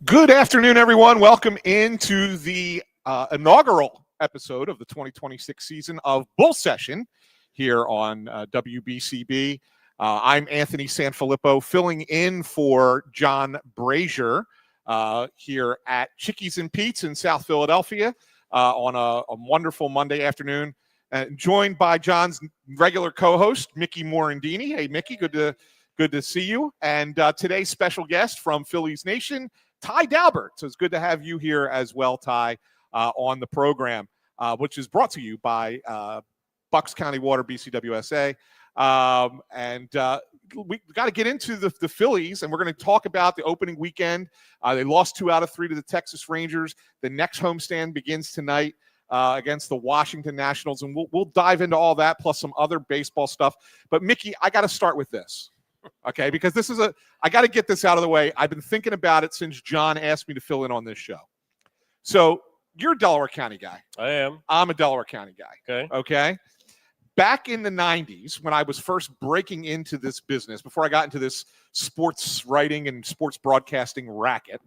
Good afternoon, everyone. Welcome into the inaugural episode of the 2026 season of Bull Session here on WBCB. I'm Anthony SanFilippo, filling in for John Brazier here at Chickie's and Pete's in South Philadelphia on a wonderful Monday afternoon. Joined by John's regular co-host, Mickey Morandini. Hey, Mickey, good to see you. And today's special guest from Phillies Nation, Ty Daubert. So it's good to have you here as well, Ty, on the program, which is brought to you by Bucks County Water, BCWSA. We got to get into the Phillies, and we're going to talk about the opening weekend. They lost 2 out of 3 to the Texas Rangers. The next homestand begins tonight against the Washington Nationals, and we'll dive into all that, plus some other baseball stuff. But, Mickey, I got to start with this. Okay, because I got to get this out of the way. I've been thinking about it since John asked me to fill in on this show. So you're a Delaware County guy. I am. I'm a Delaware County guy. Okay. Back in the 90s, when I was first breaking into this business, before I got into this sports writing and sports broadcasting racket,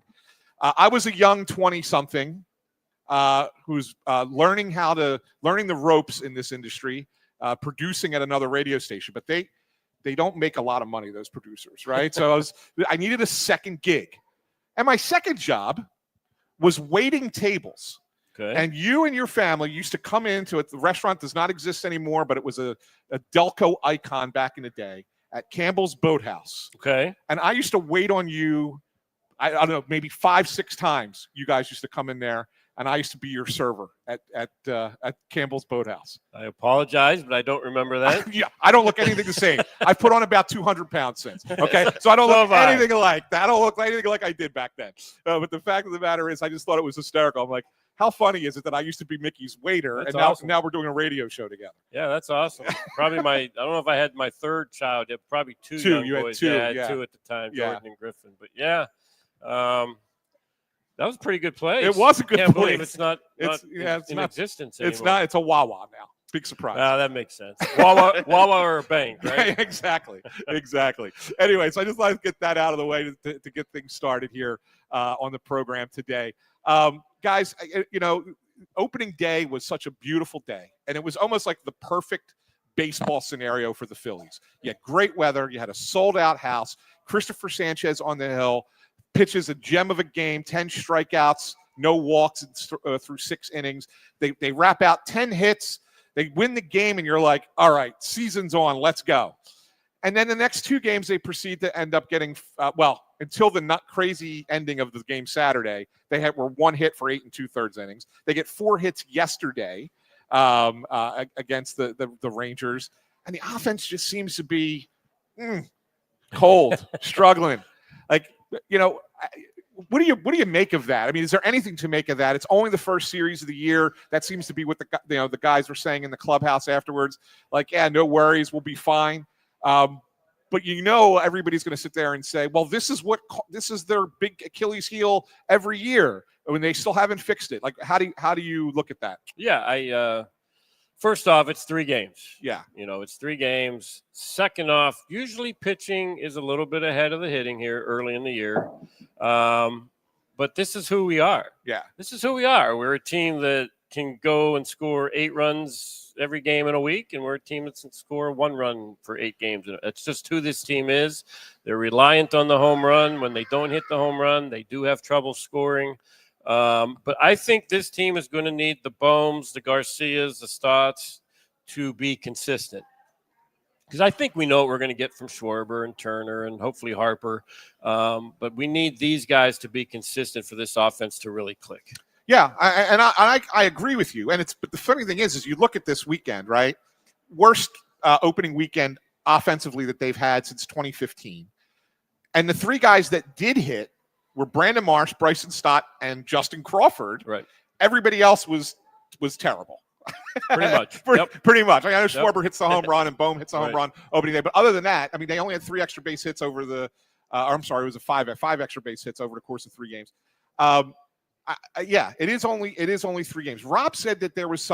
I was a young 20-something who's learning the ropes in this industry, producing at another radio station. But they don't make a lot of money, those producers, right? So I needed a second gig. And my second job was waiting tables. Okay. And you and your family used to come into it. The restaurant does not exist anymore, but it was a Delco icon back in the day at Campbell's Boathouse. Okay. And I used to wait on you, I don't know, maybe 5-6 times you guys used to come in there. And I used to be your server at Campbell's Boathouse. I apologize, but I don't remember that. Yeah, I don't look anything the same. I've put on about 200 pounds since. Okay, so I don't look anything alike. I don't look anything like I did back then. But the fact of the matter is, I just thought it was hysterical. I'm like, how funny is it that I used to be Mickey's waiter, that's and awesome. now we're doing a radio show together? Yeah, that's awesome. Probably I don't know if I had my third child. Yeah, probably two young boys. Had 2, I had 2 at the time, Jordan and Griffin. But yeah. That was a pretty good place. It was a good place. I can't believe it's not in existence anymore. It's not. It's a Wawa now. Big surprise. That makes sense. Wawa or a bank, right? Exactly. Anyway, so I just like to get that out of the way to get things started here on the program today. Guys, opening day was such a beautiful day, and it was almost like the perfect baseball scenario for the Phillies. You had great weather. You had a sold-out house. Christopher Sanchez on the hill. Pitches a gem of a game, 10 strikeouts, no walks through 6 innings. They wrap out 10 hits. They win the game, and you're like, all right, season's on, let's go. And then the next 2 games, they proceed to end up getting, until the nut crazy ending of the game Saturday, were 1 hit for 8 2/3 innings. They get 4 hits yesterday against the Rangers. And the offense just seems to be cold, struggling. What do you make of that? I mean, is there anything to make of that? It's only the first series of the year. That seems to be what the guys were saying in the clubhouse afterwards. Like, yeah, no worries, we'll be fine. But everybody's going to sit there and say, well, this is their big Achilles heel every year when they still haven't fixed it. Like, how do you look at that? Yeah, first off, it's 3 games. Yeah. It's 3 games. Second off, usually pitching is a little bit ahead of the hitting here early in the year. But this is who we are. Yeah. This is who we are. We're a team that can go and score 8 runs every game in a week, and we're a team that can score 1 run for 8 games. It's just who this team is. They're reliant on the home run. When they don't hit the home run, they do have trouble scoring. But I think this team is going to need the Bohms, the Garcias, the Stotts to be consistent. Because I think we know what we're going to get from Schwarber and Turner and hopefully Harper. But we need these guys to be consistent for this offense to really click. Yeah, I agree with you. But the funny thing is you look at this weekend, right? Worst opening weekend offensively that they've had since 2015. And the 3 guys that did hit were Brandon Marsh, Bryson Stott, and Justin Crawford. Right. Everybody else was terrible. Pretty much. Pretty much. I know Schwarber hits the home run and Bohm hits the home run opening day. But other than that, I mean, they only had 3 extra base hits over it was a 5 extra base hits over the course of 3 games. It is only 3 games. Rob said that there was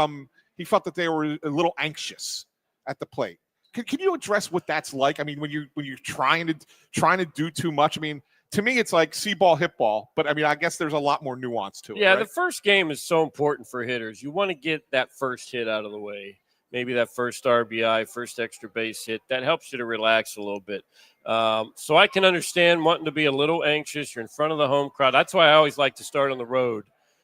he felt that they were a little anxious at the plate. Can you address what that's like? I mean, when you're trying to do too much, I mean, to me, it's like see ball, hit ball. But I mean, I guess there's a lot more nuance to it. Yeah, right? the first game is so important for hitters. You want to get that first hit out of the way. Maybe that first RBI, first extra base hit. That helps you to relax a little bit. So I can understand wanting to be a little anxious. You're in front of the home crowd. That's why I always like to start on the road,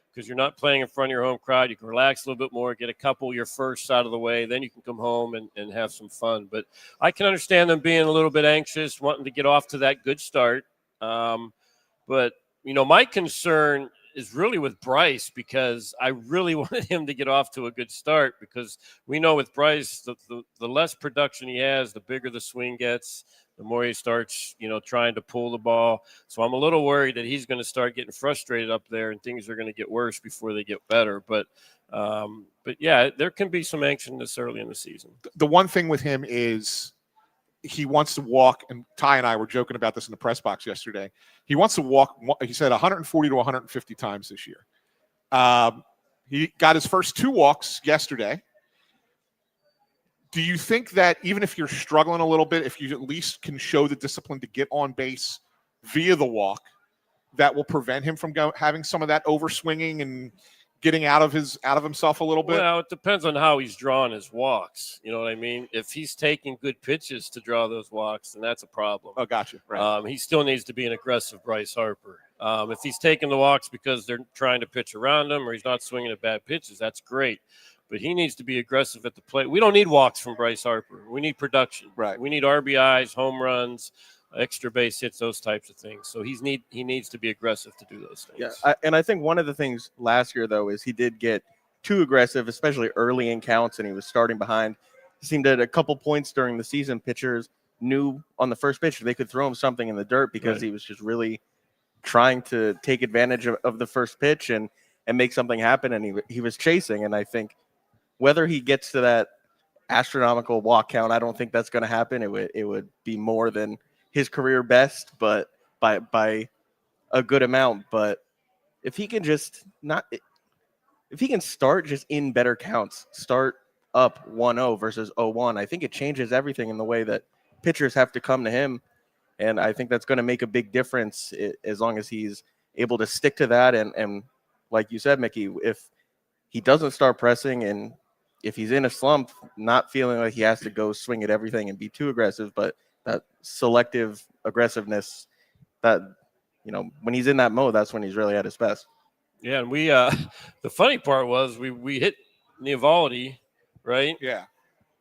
because you're not playing in front of your home crowd. You can relax a little bit more, get a couple of your firsts out of the way. Then you can come home and have some fun. But I can understand them being a little bit anxious, wanting to get off to that good start. But, my concern is really with Bryce, because I really wanted him to get off to a good start, because we know with Bryce, the less production he has, the bigger the swing gets, the more he starts, trying to pull the ball. So I'm a little worried that he's going to start getting frustrated up there and things are going to get worse before they get better. But yeah, there can be some anxiousness early in the season. The one thing with him is he wants to walk, and Ty and I were joking about this in the press box yesterday. He wants to walk, he said 140 to 150 times this year. He got his first 2 walks yesterday. Do you think that even if you're struggling a little bit, if you at least can show the discipline to get on base via the walk, that will prevent him from having some of that overswinging and getting out of himself a little bit? Well, it depends on how he's drawing his walks. You know what I mean? If he's taking good pitches to draw those walks, then that's a problem. Oh, gotcha. Right. He still needs to be an aggressive Bryce Harper. If he's taking the walks because they're trying to pitch around him or he's not swinging at bad pitches, that's great. But he needs to be aggressive at the plate. We don't need walks from Bryce Harper. We need production. Right. We need RBIs, home runs, extra base hits, those types of things. So he needs to be aggressive to do those things. Yeah, and I think one of the things last year, though, is he did get too aggressive, especially early in counts, and he was starting behind. It seemed at a couple points during the season, pitchers knew on the first pitch they could throw him something in the dirt because he was just really trying to take advantage of the first pitch and make something happen, and he was chasing. And I think whether he gets to that astronomical walk count, I don't think that's going to happen. It would be more than his career best, but by a good amount. But if he can start just in better counts, start up 1-0 versus 0-1, I think it changes everything in the way that pitchers have to come to him. And I think that's going to make a big difference as long as he's able to stick to that. And like you said, Mickey, if he doesn't start pressing and if he's in a slump, not feeling like he has to go swing at everything and be too aggressive, but that selective aggressiveness, that, when he's in that mode, that's when he's really at his best. Yeah, and we the funny part was we hit Nivaldi, right? Yeah.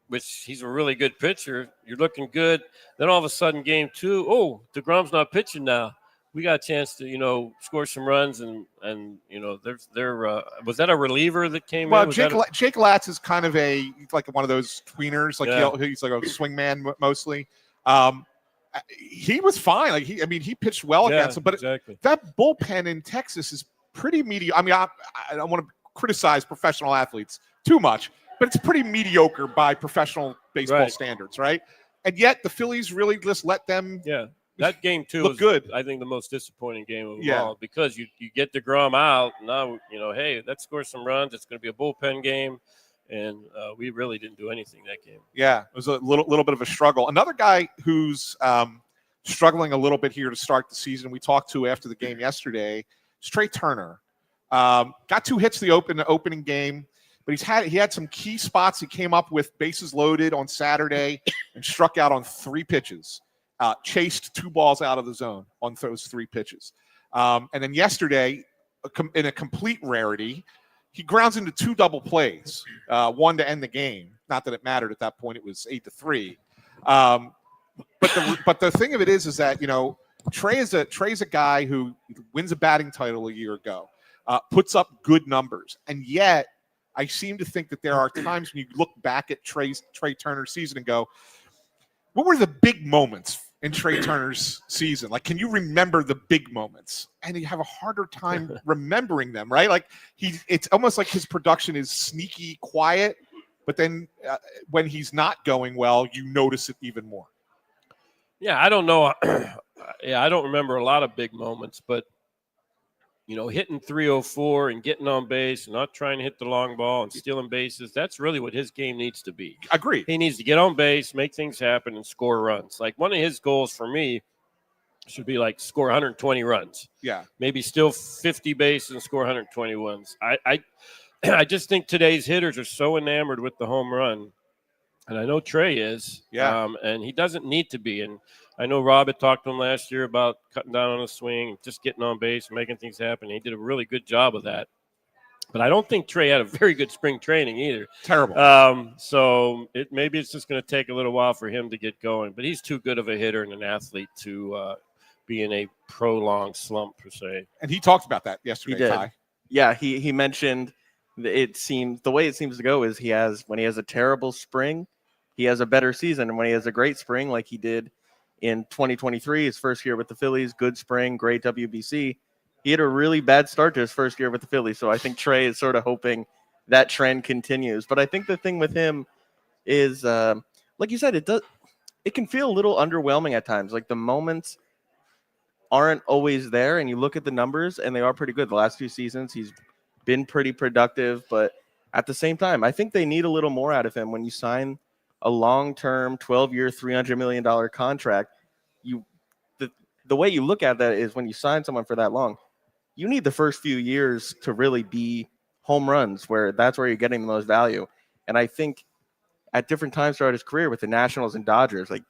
Which he's a really good pitcher. You're looking good. Then all of a sudden, game 2, DeGrom's not pitching now. We got a chance to, score some runs, and was that a reliever that came in? Well, Jake Latz is kind of like one of those tweeners. Like he's like a swing man mostly. He was fine. He pitched well against him, but that bullpen in Texas is pretty mediocre. I mean, I don't want to criticize professional athletes too much, but it's pretty mediocre by professional baseball standards, right? And yet the Phillies really just let them. Yeah. That game, too, was good. I think the most disappointing game of them all, because you get DeGrom out. Now, hey, let's score some runs. It's going to be a bullpen game. And we really didn't do anything that game. Yeah, it was a little bit of a struggle. Another guy who's struggling a little bit here to start the season, we talked to after the game yesterday, is Trey Turner. Got 2 hits the opening game, but he had some key spots. He came up with bases loaded on Saturday and struck out on 3 pitches. Chased 2 balls out of the zone on those 3 pitches. And then yesterday, in a complete rarity, he grounds into 2 double plays, one to end the game. Not that it mattered at that point; it was 8-3. But the thing of it is that Trey's a guy who wins a batting title a year ago, puts up good numbers, and yet I seem to think that there are times when you look back at Trey Turner's season and go, what were the big moments in Trey Turner's season? Like, can you remember the big moments? And you have a harder time remembering them, right? Like it's almost like his production is sneaky quiet, but then when he's not going well, you notice it even more. Yeah, I don't know. I don't remember a lot of big moments, but hitting 304 and getting on base and not trying to hit the long ball and stealing bases, that's really what his game needs to be. Agree. He needs to get on base, make things happen, and score runs. Like, one of his goals for me should be like score 120 runs. Yeah. Maybe still 50 base and score 120 ones. I just think today's hitters are so enamored with the home run. And I know Trey is. Yeah. And he doesn't need to be. And I know Rob had talked to him last year about cutting down on the swing, just getting on base, making things happen. He did a really good job of that. But I don't think Trey had a very good spring training either. Terrible. So maybe it's just going to take a little while for him to get going. But he's too good of a hitter and an athlete to be in a prolonged slump, per se. And he talked about that yesterday, He did. Ty. Yeah, he mentioned the way it seems to go is when he has a terrible spring, he has a better season. And when he has a great spring, like he did in 2023, his first year with the Phillies, good spring, great WBC, he had a really bad start to his first year with the Phillies. So I think Trey is sort of hoping that trend continues. But I think the thing with him is, like you said, it can feel a little underwhelming at times. Like the moments aren't always there, and you look at the numbers, and they are pretty good. The last 2 seasons, he's been pretty productive. But at the same time, I think they need a little more out of him. When you sign a long-term, 12-year, $300 million contract, the way you look at that is when you sign someone for that long, you need the first few years to really be home runs, that's where you're getting the most value. And I think at different times throughout his career with the Nationals and Dodgers, like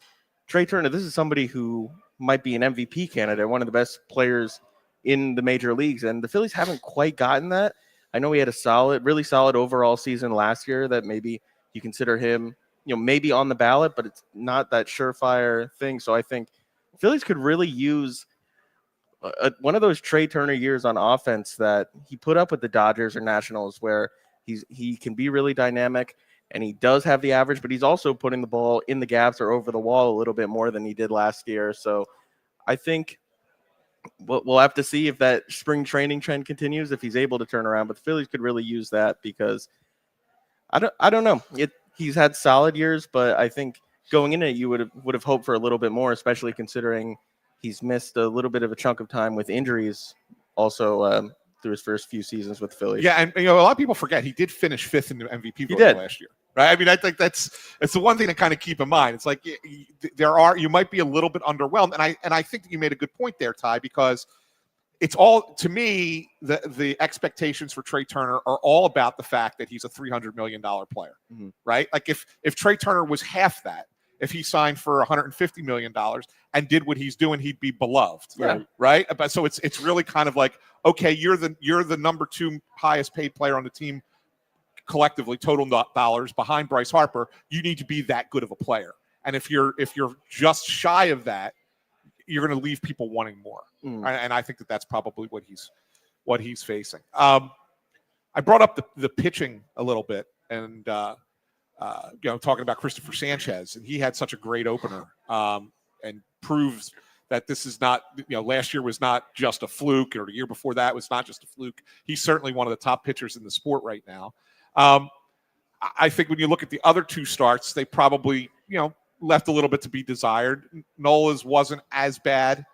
Trey Turner, this is somebody who might be an MVP candidate, one of the best players in the major leagues. And the Phillies haven't quite gotten that. I know he had a really solid overall season last year that maybe you consider him, maybe on the ballot, but it's not that surefire thing. So I think Phillies could really use one of those Trey Turner years on offense that he put up with the Dodgers or Nationals, where he can be really dynamic and he does have the average, but he's also putting the ball in the gaps or over the wall a little bit more than he did last year. So I think we'll have to see if that spring training trend continues, if he's able to turn around. But the Phillies could really use that because I don't know. He's had solid years, but I think going into it, you would have hoped for a little bit more, especially considering he's missed a little bit of a chunk of time with injuries also through his first few seasons with the Phillies. Yeah, and a lot of people forget he did finish 5th in the MVP voting last year, right? I mean, I think it's the one thing to kind of keep in mind. It's like you might be a little bit underwhelmed, and I think that you made a good point there, Ty, because it's all, to me, the expectations for Trey Turner are all about the fact that he's a $300 million player, right? Like if Trey Turner was half that, if he signed for $150 million and did what he's doing, he'd be beloved, right? But so it's really kind of like, okay, you're the number 2 highest paid player on the team collectively, total dollars, behind Bryce Harper. You need to be that good of a player, and if you're just shy of that, you're going to leave people wanting more. And I think that's probably what he's facing. I brought up the pitching a little bit, and talking about Christopher Sanchez, and he had such a great opener, and proves that this is not, last year was not just a fluke, or the year before that was not just a fluke. He's certainly one of the top pitchers in the sport right now. I think when you look at the other 2 starts, they probably, left a little bit to be desired. Nola's wasn't as bad.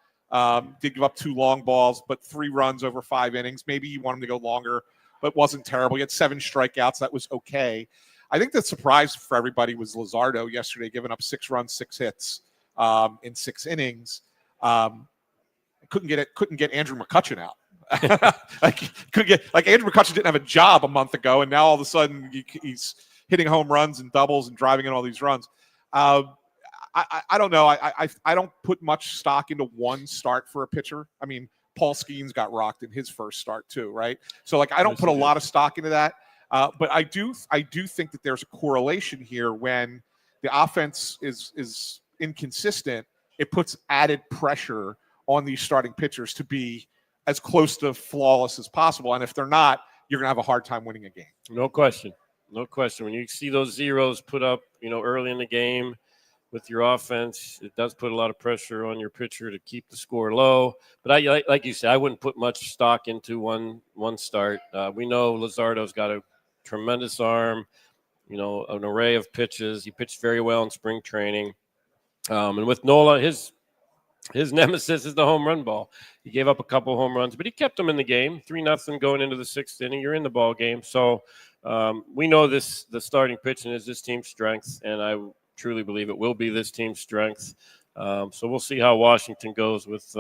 Did give up 2 long balls, but 3 runs over 5 innings. Maybe you want him to go longer, but wasn't terrible. He had 7 strikeouts. That was okay. I think the surprise for everybody was Luzardo yesterday, giving up 6 runs, 6 hits in 6 innings. Couldn't get Andrew McCutchen out. Andrew McCutchen didn't have a job a month ago, and now all of a sudden he's hitting home runs and doubles and driving in all these runs. I don't know. I don't put much stock into one start for a pitcher. I mean, Paul Skeens got rocked in his first start too, right? So I don't put a lot of stock into that. But I do think that there's a correlation here. When the offense is inconsistent, it puts added pressure on these starting pitchers to be as close to flawless as possible. And if they're not, you're going to have a hard time winning a game. No question. When you see those zeros put up, early in the game with your offense, it does put a lot of pressure on your pitcher to keep the score low. But like you said, I wouldn't put much stock into one start. We know Luzardo's got a tremendous arm, an array of pitches. He pitched very well in spring training. And with Nola, his nemesis is the home run ball. He gave up a couple home runs, but he kept them in the game. 3-0 going into the 6th inning. You're in the ball game. So we know the starting pitching is this team's strength, and I truly believe it will be this team's strength. So we'll see how Washington goes with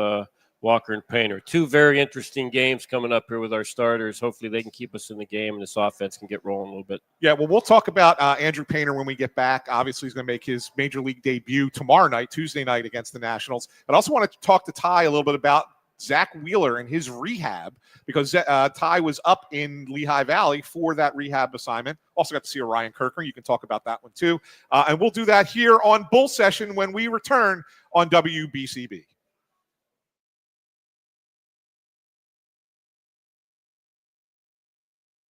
Walker and Painter. Two very interesting games coming up here with our starters. Hopefully they can keep us in the game and this offense can get rolling a little bit. Yeah, well, we'll talk about Andrew Painter when we get back. Obviously, he's going to make his major league debut tomorrow night, Tuesday night, against the Nationals. But I also want to talk to Ty a little bit about Zach Wheeler and his rehab, because Ty was up in Lehigh Valley for that rehab assignment. Also got to see Ryan Kirkering. You can talk about that one too. And we'll do that here on Bull Session when we return on WBCB.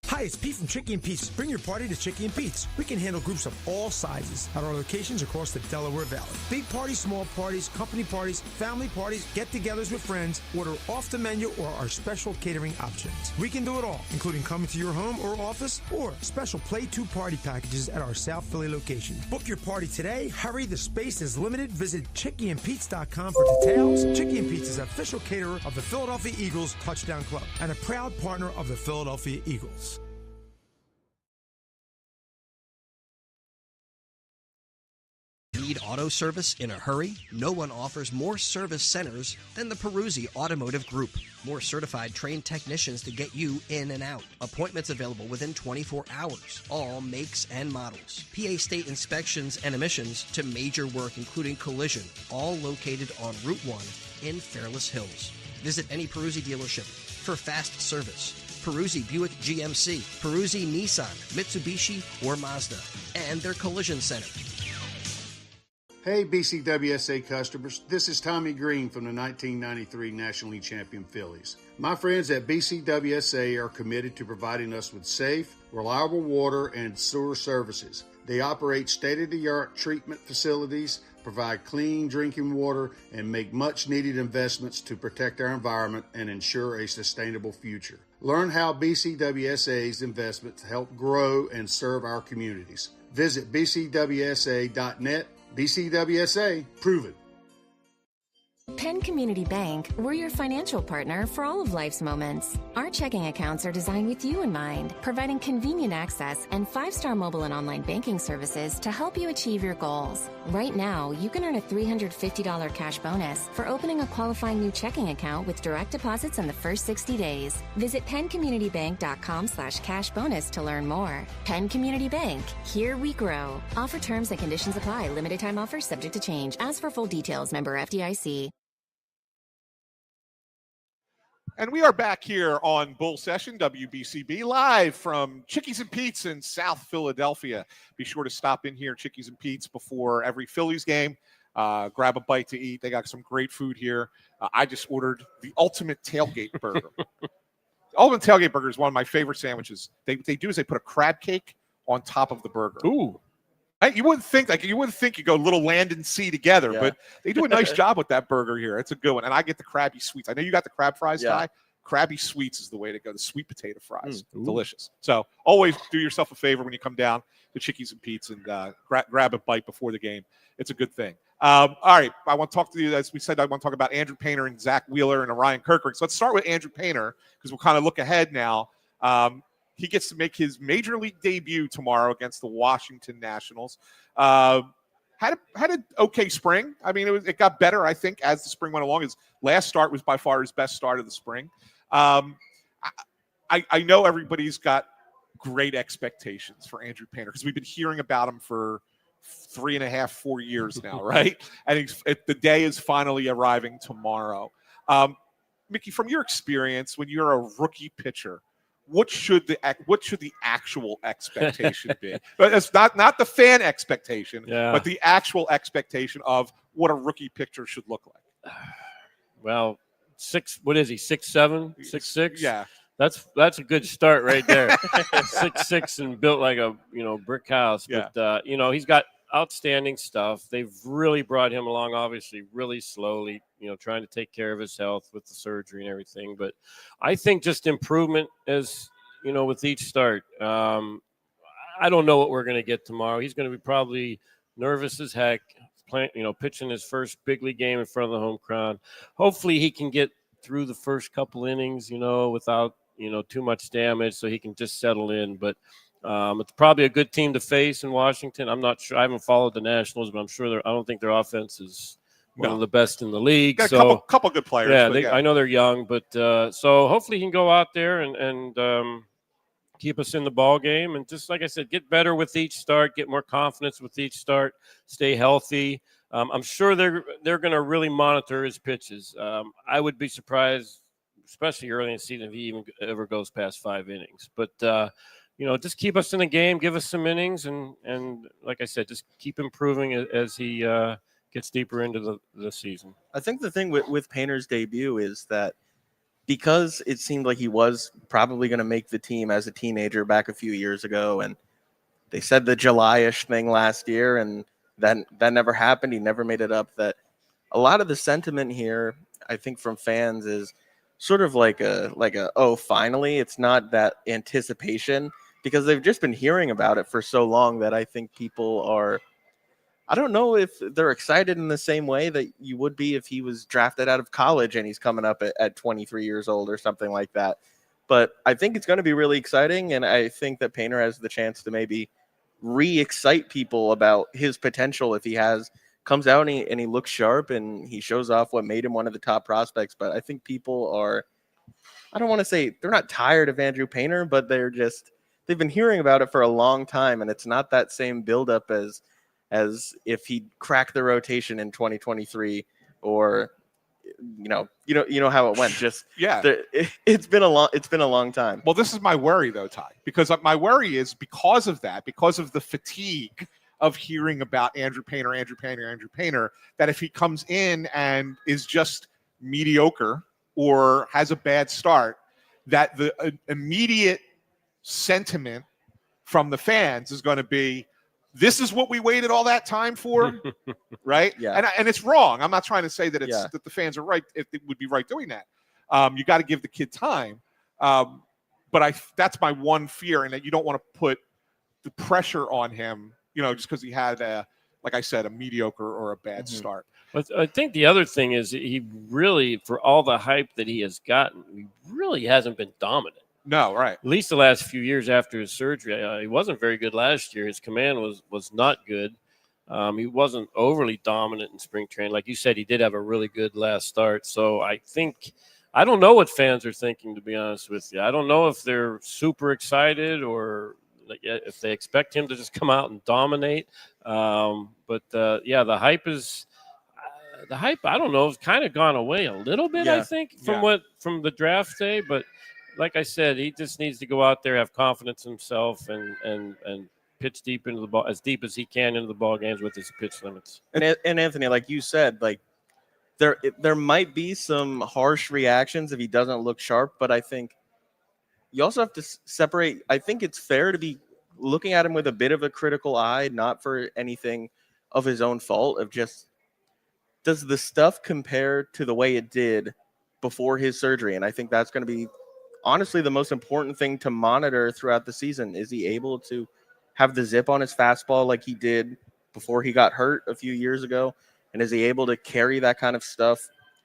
Hi, it's Pete from Chickie and Pete's. Bring your party to Chickie and Pete's. We can handle groups of all sizes at our locations across the Delaware Valley. Big parties, small parties, company parties, family parties, get-togethers with friends. Order off the menu or our special catering options. We can do it all, including coming to your home or office or special Play 2 party packages at our South Philly location. Book your party today. Hurry, the space is limited. Visit chickieandpete's.com for details. Chickie and Pete's is official caterer of the Philadelphia Eagles Touchdown Club and a proud partner of the Philadelphia Eagles. Need auto service in a hurry? No one offers more service centers than the Peruzzi Automotive Group. More certified trained technicians to get you in and out. Appointments available within 24 hours. All makes and models. PA state inspections and emissions to major work including collision. All located on Route 1 in Fairless Hills. Visit any Peruzzi dealership for fast service. Peruzzi Buick GMC, Peruzzi Nissan, Mitsubishi, or Mazda, and their collision center. Hey BCWSA customers, this is Tommy Green from the 1993 National League champion Phillies. My friends at BCWSA are committed to providing us with safe, reliable water and sewer services. They operate state-of-the-art treatment facilities, provide clean drinking water, and make much-needed investments to protect our environment and ensure a sustainable future. Learn how BCWSA's investments help grow and serve our communities. Visit bcwsa.net. BCWSA, prove it. Penn Community Bank, we're your financial partner for all of life's moments. Our checking accounts are designed with you in mind, providing convenient access and 5-star mobile and online banking services to help you achieve your goals. Right now, you can earn a $350 cash bonus for opening a qualifying new checking account with direct deposits in the first 60 days. Visit PennCommunityBank.com/cash bonus to learn more. Penn Community Bank, here we grow. Offer terms and conditions apply. Limited time offers subject to change. As for full details, member FDIC. And we are back here on Bull Session, WBCB, live from Chickies and Pete's in South Philadelphia. Be sure to stop in here, Chickies and Pete's, before every Phillies game. Grab a bite to eat. They got some great food here. I just ordered the Ultimate Tailgate Burger. The Ultimate Tailgate Burger is one of my favorite sandwiches. They do is they put a crab cake on top of the burger. Ooh. You wouldn't think you go little land and sea together, Yeah. but they do a nice job with that burger here. It's a good one. And I get the crabby sweets. I know you got the crab fries, Yeah. Ty. Crabby sweets is the way to go. The sweet potato fries. Delicious. So always do yourself a favor when you come down to Chickies and Pete's and grab a bite before the game. It's a good thing. All right. I want to talk to you, as we said, I want to talk about Andrew Painter and Zach Wheeler and Ryan Kirkering. So let's start with Andrew Painter because we'll kind of look ahead now. He gets to make his major league debut tomorrow against the Washington Nationals. Had an okay spring. I mean, it got better, I think, as the spring went along. His last start was by far his best start of the spring. I know everybody's got great expectations for Andrew Painter because we've been hearing about him for 3.5, 4 years now, right? And the day is finally arriving tomorrow. Mickey, from your experience, when you're a rookie pitcher, what should the actual expectation be? But it's not the fan expectation, but the actual expectation of what a rookie pitcher should look like. Well, what is he? 6'7", 6'6"? Yeah. That's a good start right there. 6'6" and built like a brick house. Yeah. But he's got outstanding stuff. They've really brought him along, obviously, really slowly, trying to take care of his health with the surgery and everything. But I think just improvement as, with each start. I don't know what we're going to get tomorrow. He's going to be probably nervous as heck, pitching his first big league game in front of the home crowd. Hopefully he can get through the first couple innings, without, too much damage so he can just settle in. But it's probably a good team to face in Washington. I'm not sure. I haven't followed the Nationals, but I'm sure I don't think their offense is one of the best in the league. Got so a couple good players. Yeah, I know they're young, but so hopefully he can go out there and keep us in the ball game. And just like I said, get better with each start, get more confidence with each start, stay healthy. I'm sure they're going to really monitor his pitches. I would be surprised, especially early in the season, if he even ever goes past 5 innings. But just keep us in the game, give us some innings, and like I said, just keep improving as he gets deeper into the season. I think the thing with Painter's debut is that because it seemed like he was probably going to make the team as a teenager back a few years ago, and they said the July-ish thing last year, and then that never happened. He never made it up. That a lot of the sentiment here, I think, from fans is sort of like a oh, finally. It's not that anticipation because they've just been hearing about it for so long that I think people are. I don't know if they're excited in the same way that you would be if he was drafted out of college and he's coming up at 23 years old or something like that. But I think it's going to be really exciting, and I think that Painter has the chance to maybe re-excite people about his potential if he comes out and he looks sharp and he shows off what made him one of the top prospects. But I think people are, I don't want to say they're not tired of Andrew Painter, but they've been hearing about it for a long time, and it's not that same buildup as if he cracked the rotation in 2023 or you know how it went. Just it's been a long time. Well, this is my worry though, Ty, because my worry is because of the fatigue of hearing about Andrew Painter, that if he comes in and is just mediocre or has a bad start, that the immediate sentiment from the fans is going to be, this is what we waited all that time for, right? Yeah. And it's wrong. I'm not trying to say that that the fans are right if it would be right doing that. You got to give the kid time. But that's my one fear, and that you don't want to put the pressure on him, just because he had like I said, a mediocre or a bad start. But I think the other thing is he really, for all the hype that he has gotten, he really hasn't been dominant. No, right. At least the last few years after his surgery. He wasn't very good last year. His command was not good. He wasn't overly dominant in spring training. Like you said, he did have a really good last start. So I don't know what fans are thinking, to be honest with you. I don't know if they're super excited or if they expect him to just come out and dominate. The hype is – I don't know, has kind of gone away a little bit, I think, from the draft day. But like I said, he just needs to go out there, have confidence in himself, and pitch deep into the ball, as deep as he can into the ball games with his pitch limits. And Anthony, like you said, like there might be some harsh reactions if he doesn't look sharp, but I think you also have to separate. I think it's fair to be looking at him with a bit of a critical eye, not for anything of his own fault, of just, does the stuff compare to the way it did before his surgery? And I think that's going to be honestly the most important thing to monitor throughout the season. Is he able to have the zip on his fastball like he did before he got hurt a few years ago? And is he able to carry that kind of stuff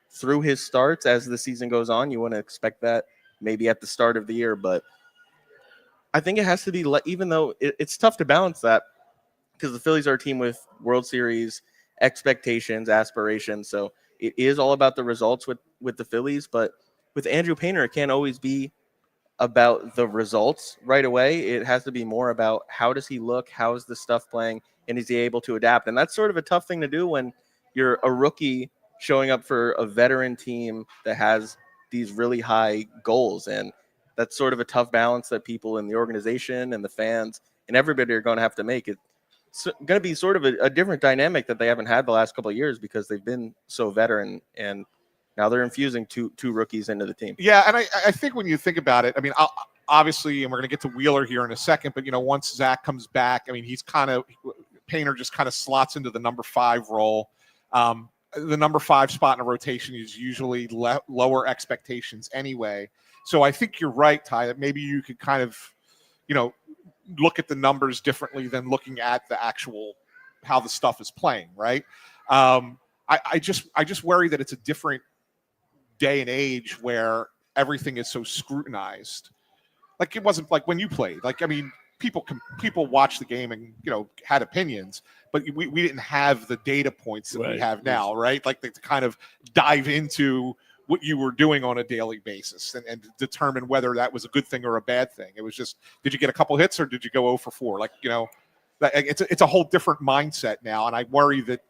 through his starts as the season goes on? You want to expect that maybe at the start of the year, but I think it has to be, even though it's tough to balance that, because the Phillies are a team with World Series expectations, aspirations. So it is all about the results with the Phillies, but with Andrew Painter, it can't always be about the results right away. It has to be more about how does he look, how is the stuff playing, and is he able to adapt? And that's sort of a tough thing to do when you're a rookie showing up for a veteran team that has these really high goals. And that's sort of a tough balance that people in the organization and the fans and everybody are going to have to make. It's going to be sort of a different dynamic that they haven't had the last couple of years because they've been so veteran, and now they're infusing two rookies into the team. Yeah, and I think when you think about it, I mean, obviously, and we're going to get to Wheeler here in a second, but, once Zach comes back, I mean, Painter just kind of slots into the number 5 role. The number 5 spot in a rotation is usually lower expectations anyway. So I think you're right, Ty, that maybe you could kind of, look at the numbers differently than looking at the actual how the stuff is playing, right? I just worry that it's a different day and age where everything is so scrutinized. Like it wasn't like when you played. Like, I mean, people watch the game and had opinions, but we didn't have the data points that we have now, right? Like to kind of dive into what you were doing on a daily basis and determine whether that was a good thing or a bad thing. It was just, did you get a couple hits or did you go 0 for 4? Like, it's a whole different mindset now. And I worry that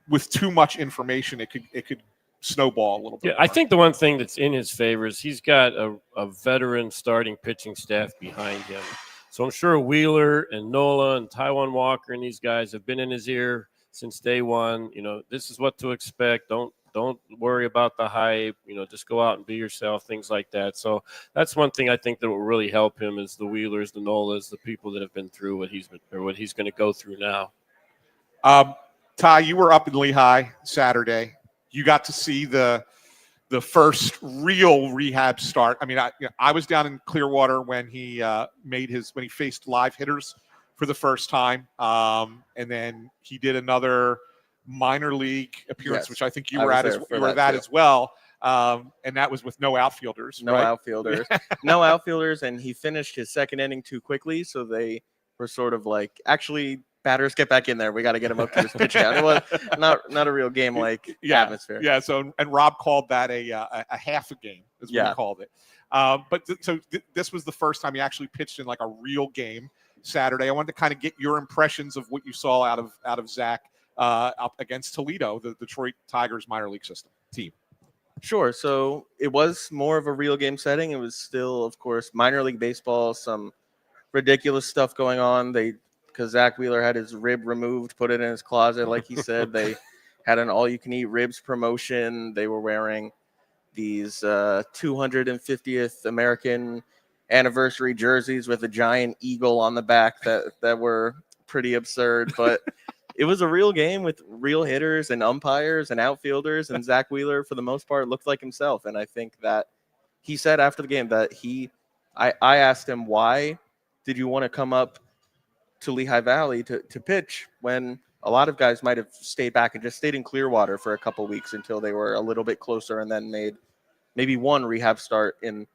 with too much information, it could snowball a little bit. Yeah, I think the one thing that's in his favor is he's got a veteran starting pitching staff behind him. So I'm sure Wheeler and Nola and Taijuan Walker and these guys have been in his ear since day one. This is what to expect. Don't worry about the hype. Just go out and be yourself, things like that. So that's one thing I think that will really help him is the Wheelers, the Nolas, the people that have been through what he's going to go through now. Ty, you were up in Lehigh Saturday. You got to see the first real rehab start. I mean, I was down in Clearwater when he when he faced live hitters for the first time, and then he did another minor league appearance, which I think you were at as well. And that was with no outfielders. No right? outfielders. No outfielders, and he finished his second inning too quickly, so they were sort of like, actually, batters, get back in there. We got to get him up to his pitch count. It was not a real game like atmosphere. Yeah. So and Rob called that a half a game is what he called it. So this was the first time he actually pitched in like a real game Saturday. I wanted to kind of get your impressions of what you saw out of Zach up against Toledo, the Detroit Tigers minor league system team. Sure. So it was more of a real game setting. It was still, of course, minor league baseball. Some ridiculous stuff going on. Because Zach Wheeler had his rib removed, put it in his closet, like he said. They had an all-you-can-eat ribs promotion. They were wearing these 250th American anniversary jerseys with a giant eagle on the back that were pretty absurd. But it was a real game with real hitters and umpires and outfielders, and Zach Wheeler, for the most part, looked like himself. And I think that he said after the game that I asked him, why did you want to come up to Lehigh Valley to pitch when a lot of guys might have stayed back and just stayed in Clearwater for a couple weeks until they were a little bit closer and then made maybe one rehab start in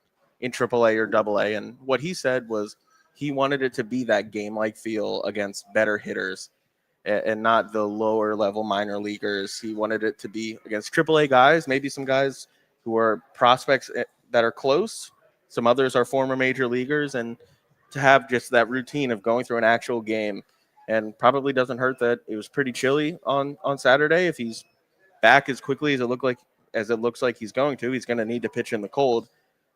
AAA or AA. And what he said was he wanted it to be that game-like feel against better hitters and not the lower level minor leaguers. He wanted it to be against AAA guys, maybe some guys who are prospects that are close. Some others are former major leaguers, and to have just that routine of going through an actual game. And probably doesn't hurt that it was pretty chilly on Saturday. If he's back as quickly as it looks like he's going to, he's going to need to pitch in the cold.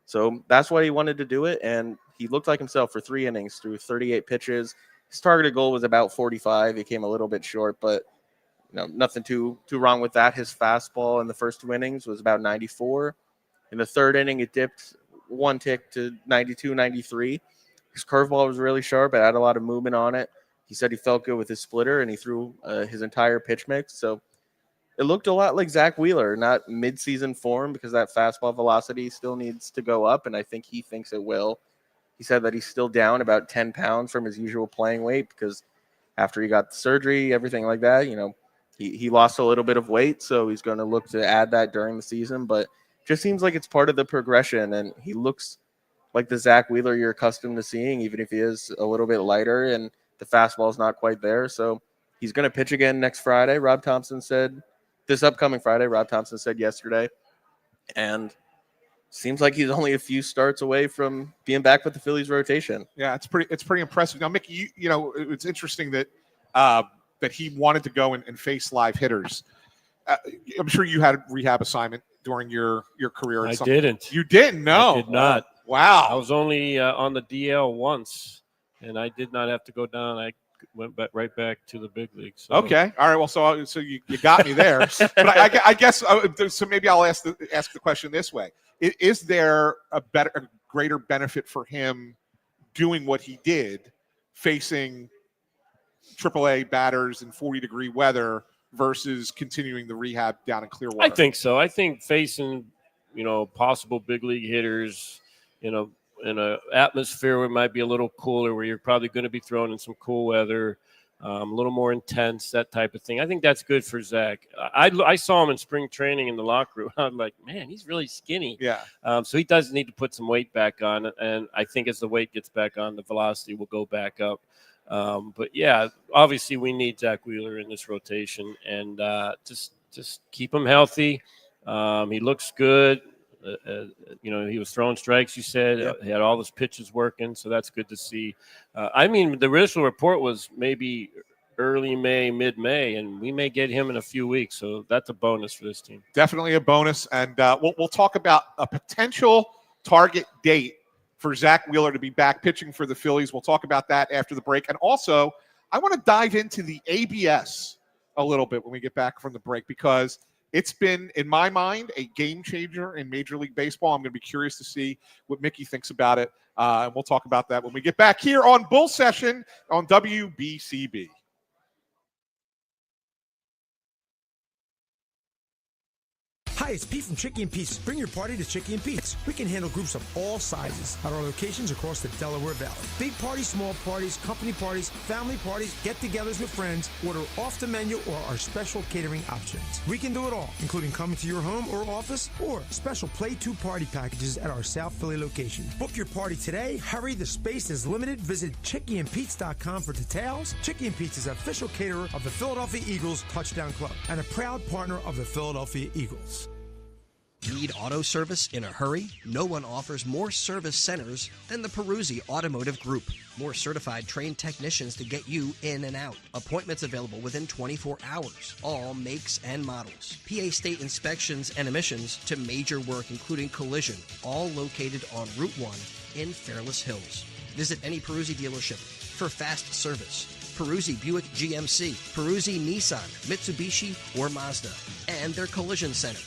So that's why he wanted to do it, and he looked like himself for 3 innings through 38 pitches. His targeted goal was about 45. He came a little bit short, but nothing too wrong with that. His fastball in the first 2 innings was about 94. In the third inning, it dipped 1 tick to 92, 93. His curveball was really sharp. It had a lot of movement on it. He said he felt good with his splitter, and he threw his entire pitch mix. So it looked a lot like Zach Wheeler, not mid-season form, because that fastball velocity still needs to go up, and I think he thinks it will. He said that he's still down about 10 pounds from his usual playing weight because after he got the surgery, everything like that, he lost a little bit of weight, so he's going to look to add that during the season. But just seems like it's part of the progression, and he looks like the Zach Wheeler you're accustomed to seeing, even if he is a little bit lighter and the fastball is not quite there. So he's going to pitch again next Friday. Rob Thompson said this upcoming Friday. Rob Thompson said yesterday, and seems like he's only a few starts away from being back with the Phillies rotation. Yeah, it's pretty impressive. Now, Mickey, it's interesting that that he wanted to go and face live hitters. I'm sure you had a rehab assignment during your career. I didn't. You didn't? No. I did not. Wow. I was only on the DL once, and I did not have to go down. I went right back to the big leagues. So. Okay. All right. Well, so you got me there. But I guess so. Maybe I'll ask the question this way: Is there a greater benefit for him doing what he did, facing AAA batters in 40-degree weather, versus continuing the rehab down in Clearwater? I think so. I think facing possible big league hitters, in an atmosphere where it might be a little cooler, where you're probably going to be thrown in some cool weather. a little more intense, that type of thing. I think that's good for Zach. I saw him in spring training in the locker room. I'm like, man, he's really skinny. Yeah. So he does need to put some weight back on, and I think as the weight gets back on, the velocity will go back up. But yeah, obviously we need Zach Wheeler in this rotation, and just keep him healthy. He looks good. He was throwing strikes, you said. Yep. He had all his pitches working, so that's good to see. The initial report was maybe early May, mid-May, and we may get him in a few weeks, so that's a bonus for this team. Definitely a bonus, and we'll talk about a potential target date for Zach Wheeler to be back pitching for the Phillies. We'll talk about that after the break, and also I want to dive into the ABS a little bit when we get back from the break, because it's been, in my mind, a game changer in Major League Baseball. I'm going to be curious to see what Mickey thinks about it, and we'll talk about that when we get back here on Bull Session on WBCB. Hi, it's Pete from Chickie and Pete's. Bring your party to Chickie and Pete's. We can handle groups of all sizes at our locations across the Delaware Valley. Big parties, small parties, company parties, family parties, get-togethers with friends. Order off the menu or our special catering options. We can do it all, including coming to your home or office, or special Play 2 party packages at our South Philly location. Book your party today. Hurry, the space is limited. Visit chickieandpete's.com for details. Chickie and Pete's is official caterer of the Philadelphia Eagles Touchdown Club and a proud partner of the Philadelphia Eagles. Need auto service in a hurry? No one offers more service centers than the Peruzzi Automotive Group. More certified trained technicians to get you in and out. Appointments available within 24 hours. All makes and models. PA state inspections and emissions to major work including collision. All located on Route 1 in Fairless Hills. Visit any Peruzzi dealership for fast service. Peruzzi Buick GMC, Peruzzi Nissan, Mitsubishi, or Mazda. And their collision center.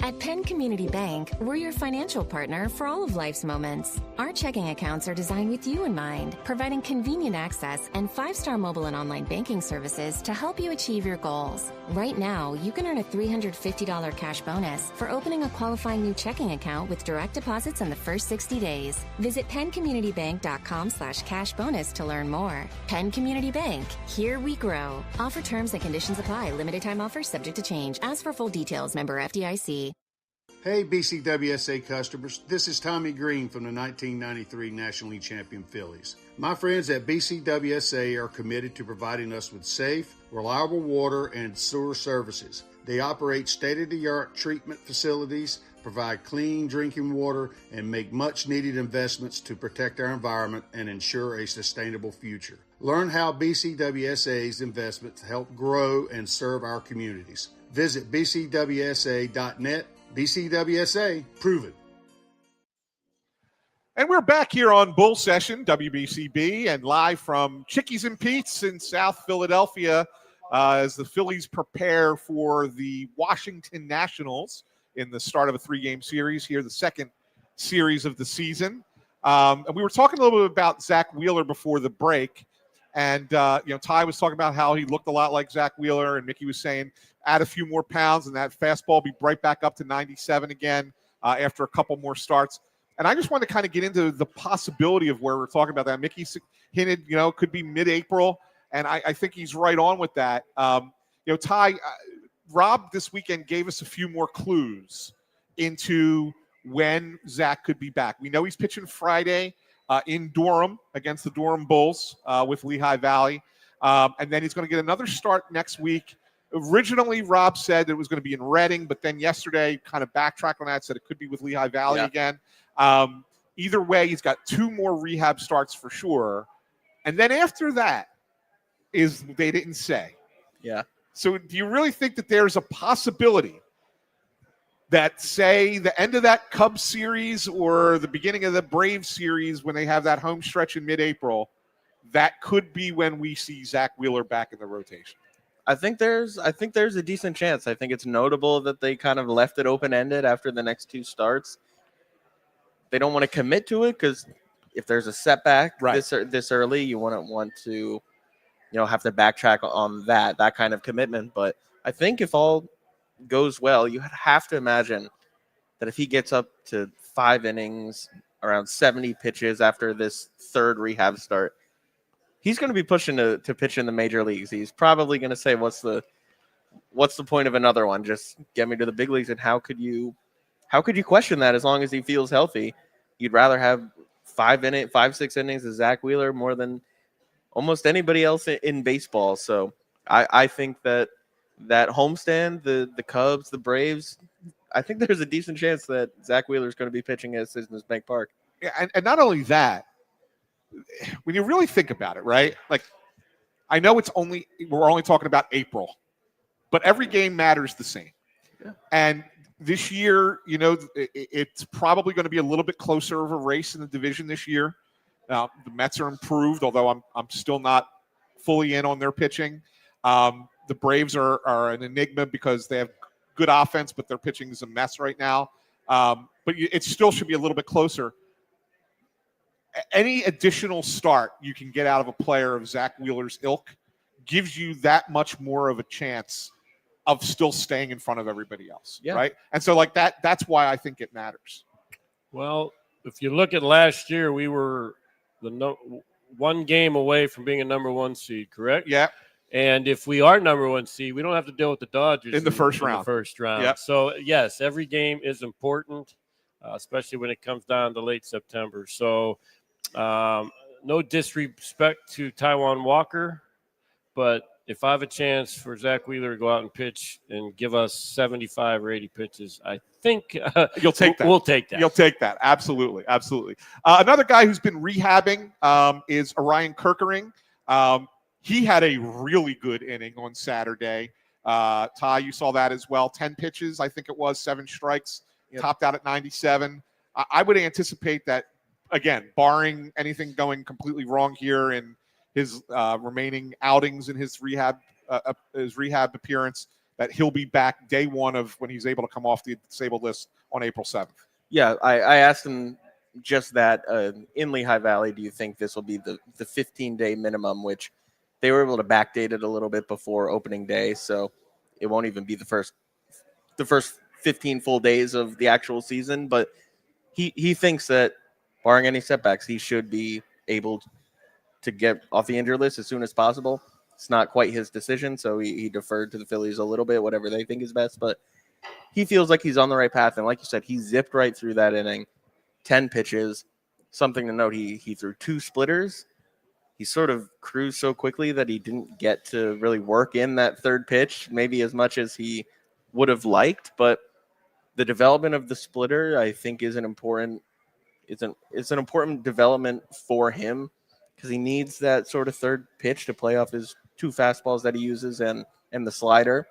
At Penn Community Bank, we're your financial partner for all of life's moments. Our checking accounts are designed with you in mind, providing convenient access and 5-star mobile and online banking services to help you achieve your goals. Right now, you can earn a $350 cash bonus for opening a qualifying new checking account with direct deposits in the first 60 days. Visit PennCommunityBank.com/cash bonus to learn more. Penn Community Bank, here we grow. Offer terms and conditions apply. Limited time offers subject to change. Ask for full details. Member FDIC. Hey BCWSA customers, this is Tommy Green from the 1993 National League Champion Phillies. My friends at BCWSA are committed to providing us with safe, reliable water and sewer services. They operate state-of-the-art treatment facilities, provide clean drinking water, and make much-needed investments to protect our environment and ensure a sustainable future. Learn how BCWSA's investments help grow and serve our communities. Visit bcwsa.net. BCWSA, prove it. And we're back here on Bull Session, WBCB, and live from Chickie's and Pete's in South Philadelphia as the Phillies prepare for the Washington Nationals in the start of a 3-game series here, the second series of the season. And we were talking a little bit about Zach Wheeler before the break. And, Ty was talking about how he looked a lot like Zach Wheeler, and Mickey was saying add a few more pounds and that fastball be right back up to 97 again after a couple more starts. And I just want to kind of get into the possibility of where we're talking about that. Mickey hinted, it could be mid-April, and I think he's right on with that. Ty, Rob this weekend gave us a few more clues into when Zach could be back. We know he's pitching Friday in Durham against the Durham Bulls with Lehigh Valley. And then he's going to get another start next week. Originally, Rob said it was going to be in Reading, but then yesterday kind of backtracked on that, said it could be with Lehigh Valley again. Either way, he's got 2 more rehab starts for sure. And then after that they didn't say. Yeah. So do you really think that there's a possibility that, say, the end of that Cubs series or the beginning of the Braves series when they have that home stretch in mid-April, that could be when we see Zach Wheeler back in the rotation? I think there's a decent chance. I think it's notable that they kind of left it open-ended after the next 2 starts. They don't want to commit to it because if there's a setback this early, you wouldn't want to, have to backtrack on that kind of commitment. But I think if all goes well, you have to imagine that if he gets up to 5 innings, around 70 pitches after this 3rd rehab start, he's going to be pushing to pitch in the major leagues. He's probably going to say, what's the point of another one? Just get me to the big leagues. And how could you question that as long as he feels healthy? You'd rather have 5-6 innings of Zach Wheeler more than almost anybody else in baseball. So I think that homestand, the Cubs, the Braves, I think there's a decent chance that Zach Wheeler is going to be pitching at Citizens Bank Park. Yeah, and not only that, when you really think about it, right? Like, I know we're only talking about April, but every game matters the same. Yeah. And this year, it's probably going to be a little bit closer of a race in the division this year. The Mets are improved, although I'm still not fully in on their pitching. The Braves are an enigma because they have good offense, but their pitching is a mess right now. But it still should be a little bit closer. Any additional start you can get out of a player of Zach Wheeler's ilk gives you that much more of a chance of still staying in front of everybody else, right? And so, like, that's why I think it matters. Well, if you look at last year, we were one game away from being a number 1 seed, correct? Yeah. And if we are number 1 seed, we don't have to deal with the Dodgers in the first round. Yep. So, yes, every game is important, especially when it comes down to late September. So, no disrespect to Taijuan Walker, but if I have a chance for Zach Wheeler to go out and pitch and give us 75 or 80 pitches, I think you'll take that. We'll take that. You'll take that. Absolutely. Absolutely. Another guy who's been rehabbing is Orion Kerkering. He had a really good inning on Saturday. Ty, you saw that as well. 10 pitches, I think it was, 7 strikes, topped out at 97. I would anticipate that, again, barring anything going completely wrong here in his remaining outings in his rehab appearance, that he'll be back day one of when he's able to come off the disabled list on April 7th. Yeah, I asked him just that in Lehigh Valley, do you think this will be the 15-day minimum, which they were able to backdate it a little bit before opening day, so it won't even be the first 15 full days of the actual season. But he thinks that, barring any setbacks, he should be able to get off the injured list as soon as possible. It's not quite his decision, so he deferred to the Phillies a little bit, whatever they think is best. But he feels like he's on the right path, and like you said, he zipped right through that inning. 10 pitches. Something to note, he threw 2 splitters. He sort of cruised so quickly that he didn't get to really work in that third pitch, maybe as much as he would have liked. But the development of the splitter, I think, is an important development for him, because he needs that sort of third pitch to play off his 2 fastballs that he uses and the slider.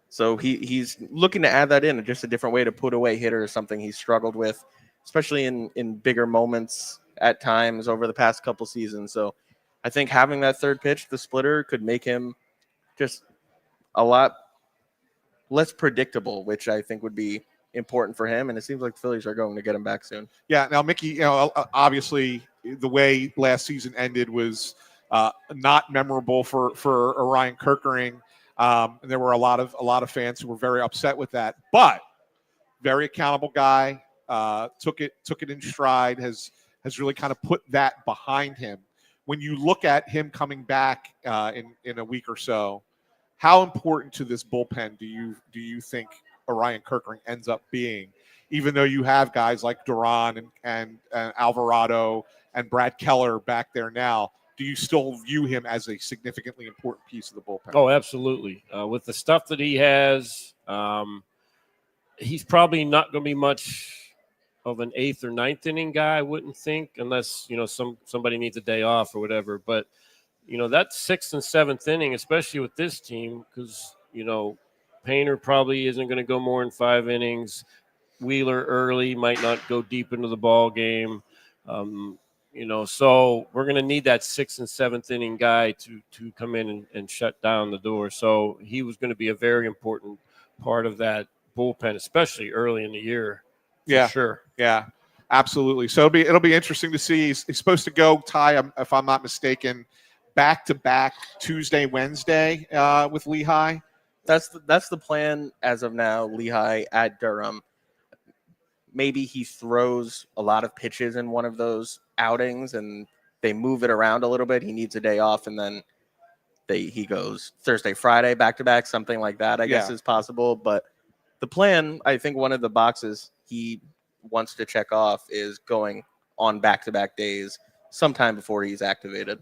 So he's looking to add that in, just a different way to put away hitter is something he's struggled with, especially in bigger moments at times over the past couple seasons. So I think having that third pitch, the splitter, could make him just a lot less predictable, which I think would be important for him. And it seems like the Phillies are going to get him back soon. Yeah. Now, Mickey, obviously the way last season ended was not memorable for Orion Kerkering. There were a lot of fans who were very upset with that, but very accountable guy, took it in stride, has really kind of put that behind him. When you look at him coming back in a week or so, how important to this bullpen do you think Orion Kerkering ends up being, even though you have guys like Duran and Alvarado and Brad Keller back there now? Do you still view him as a significantly important piece of the bullpen? Oh, absolutely. With the stuff that he has, he's probably not going to be much of an 8th or 9th inning guy, I wouldn't think, unless, somebody needs a day off or whatever. But, that 6th and 7th inning, especially with this team, because, Painter probably isn't going to go more than 5 innings. Wheeler early might not go deep into the ball game. So we're going to need that 6th and 7th inning guy to come in and shut down the door. So he was going to be a very important part of that bullpen, especially early in the year. Yeah, sure. Yeah, absolutely. So it'll be interesting to see. He's supposed to go, Ty, if I'm not mistaken, back-to-back Tuesday, Wednesday with Lehigh. That's the plan as of now. Lehigh at Durham. Maybe he throws a lot of pitches in one of those outings, and they move it around a little bit. He needs a day off, and then he goes Thursday, Friday, back-to-back, something like that, I guess is possible. But the plan, I think one of the boxes he wants to check off is going on back-to-back days sometime before he's activated.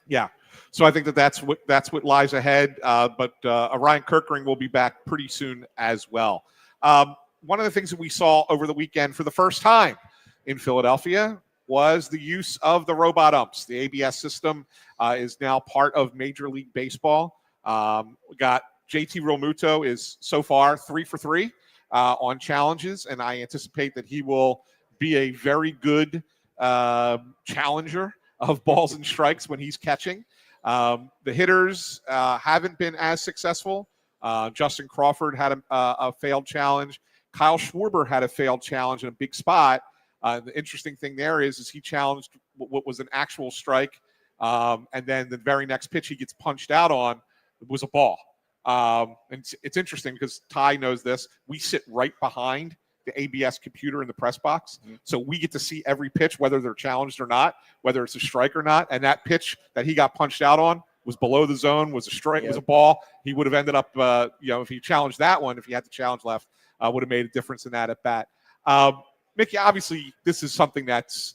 Yeah. So I think that's what lies ahead. But Ryan Kirkering will be back pretty soon as well. One of the things that we saw over the weekend for the first time in Philadelphia was the use of the robot umps. The ABS system is now part of Major League Baseball. We got JT Realmuto is so far 3 for 3 on challenges, and I anticipate that he will be a very good challenger of balls and strikes when he's catching. The hitters haven't been as successful. Justin Crawford had a failed challenge. Kyle Schwarber had a failed challenge in a big spot. The interesting thing there is he challenged what was an actual strike, and then the very next pitch he gets punched out on was a ball. And it's interesting because Ty knows this. We sit right behind the ABS computer in the press box, so we get to see every pitch, whether they're challenged or not, whether it's a strike or not. And that pitch that he got punched out on was below the zone, was a strike, was a ball. He would have ended up, if he challenged that one, if he had the challenge left, would have made a difference in that at bat. Mickey, obviously, this is something that's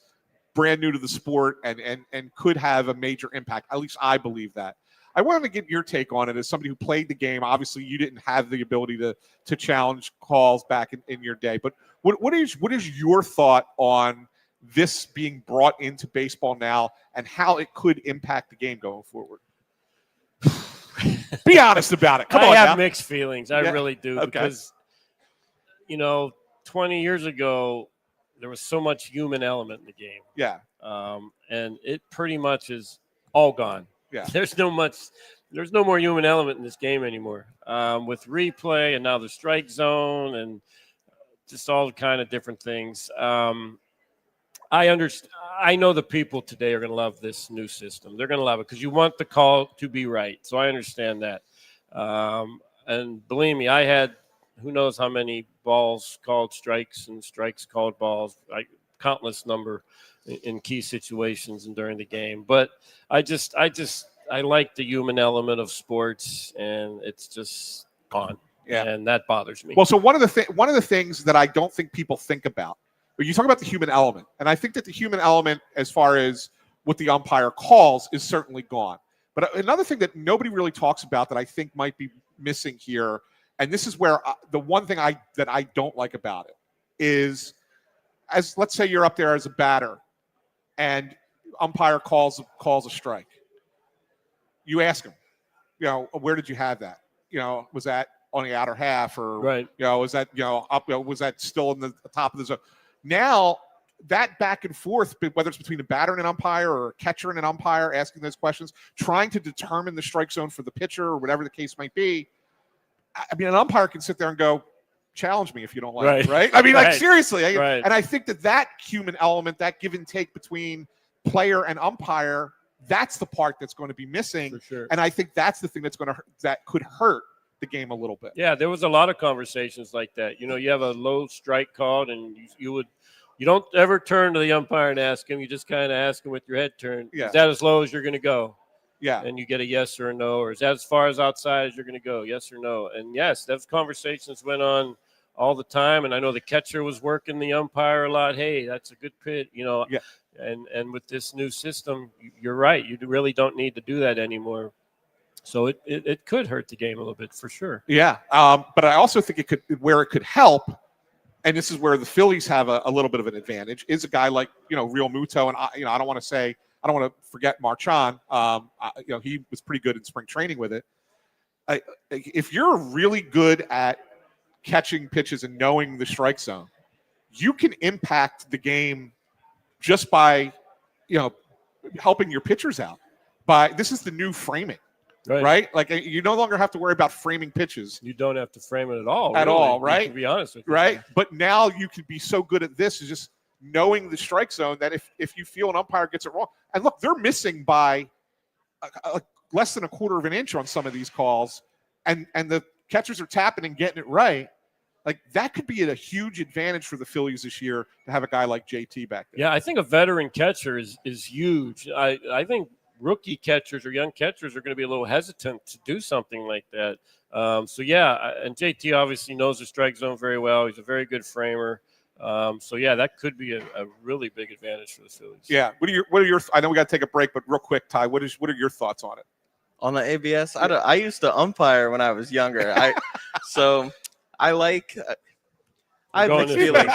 brand new to the sport and could have a major impact. At least I believe that. I wanted to get your take on it as somebody who played the game. Obviously, you didn't have the ability to challenge calls back in your day. But what is your thought on this being brought into baseball now and how it could impact the game going forward? Be honest about it. Come on, I have now. Mixed feelings. I really do. Okay. Because, 20 years ago, there was so much human element in the game. Yeah. And it pretty much is all gone. Yeah. There's no more human element in this game anymore. With replay and now the strike zone and just all kind of different things. I understand. I know the people today are going to love this new system. They're going to love it because you want the call to be right. So I understand that. And believe me, I had who knows how many balls called strikes and strikes called balls, countless number in key situations and during the game. But I like the human element of sports, and it's just gone. Yeah. And that bothers me. Well, so one of the things that I don't think people think about, you talk about the human element, and I think that the human element, as far as what the umpire calls, is certainly gone. But another thing that nobody really talks about that I think might be missing here, and this is where the one thing that I don't like about it is, as let's say you're up there as a batter, and umpire calls a strike. You ask him, where did you have that? Was that on the outer half, or right? Was that up? Was that still in the top of the zone? Now that back and forth, whether it's between a batter and an umpire or a catcher and an umpire asking those questions, trying to determine the strike zone for the pitcher or whatever the case might be. I mean, an umpire can sit there and go, challenge me if you don't like it, right? I mean, like, seriously. Right. And I think that human element, that give and take between player and umpire, that's the part that's going to be missing. For sure. And I think that's the thing that could hurt the game a little bit. Yeah, there was a lot of conversations like that. You have a low strike called, and you don't ever turn to the umpire and ask him. You just kind of ask him with your head turned. Yeah. Is that as low as you're going to go? Yeah. And you get a yes or a no. Or is that as far as outside as you're going to go? Yes or no? And yes, those conversations went on all the time. And I know the catcher was working the umpire a lot. Hey, that's a good pitch, Yeah. And with this new system, you're right. You really don't need to do that anymore. So it could hurt the game a little bit for sure. Yeah. But I also think it could help. And this is where the Phillies have a little bit of an advantage, is a guy like, Realmuto. And I don't want to forget Marchand. He was pretty good in spring training with it. If you're really good at catching pitches and knowing the strike zone, you can impact the game just by, helping your pitchers out. This is the new framing, right? Like, you no longer have to worry about framing pitches. You don't have to frame it at all. At all, right? To be honest with you. Right? But now you can be so good at this, is just knowing the strike zone, that if you feel an umpire gets it wrong, and look, they're missing by less than a quarter of an inch on some of these calls, and the catchers are tapping and getting it right. Like that could be a huge advantage for the Phillies this year to have a guy like JT back there. Yeah, I think a veteran catcher is huge. I think rookie catchers or young catchers are going to be a little hesitant to do something like that. And JT obviously knows the strike zone very well. He's a very good framer. That could be a really big advantage for the Phillies. Yeah. What are your? I know we got to take a break, but real quick, Ty, what are your thoughts on it? On the ABS, I used to umpire when I was younger. I have mixed feelings.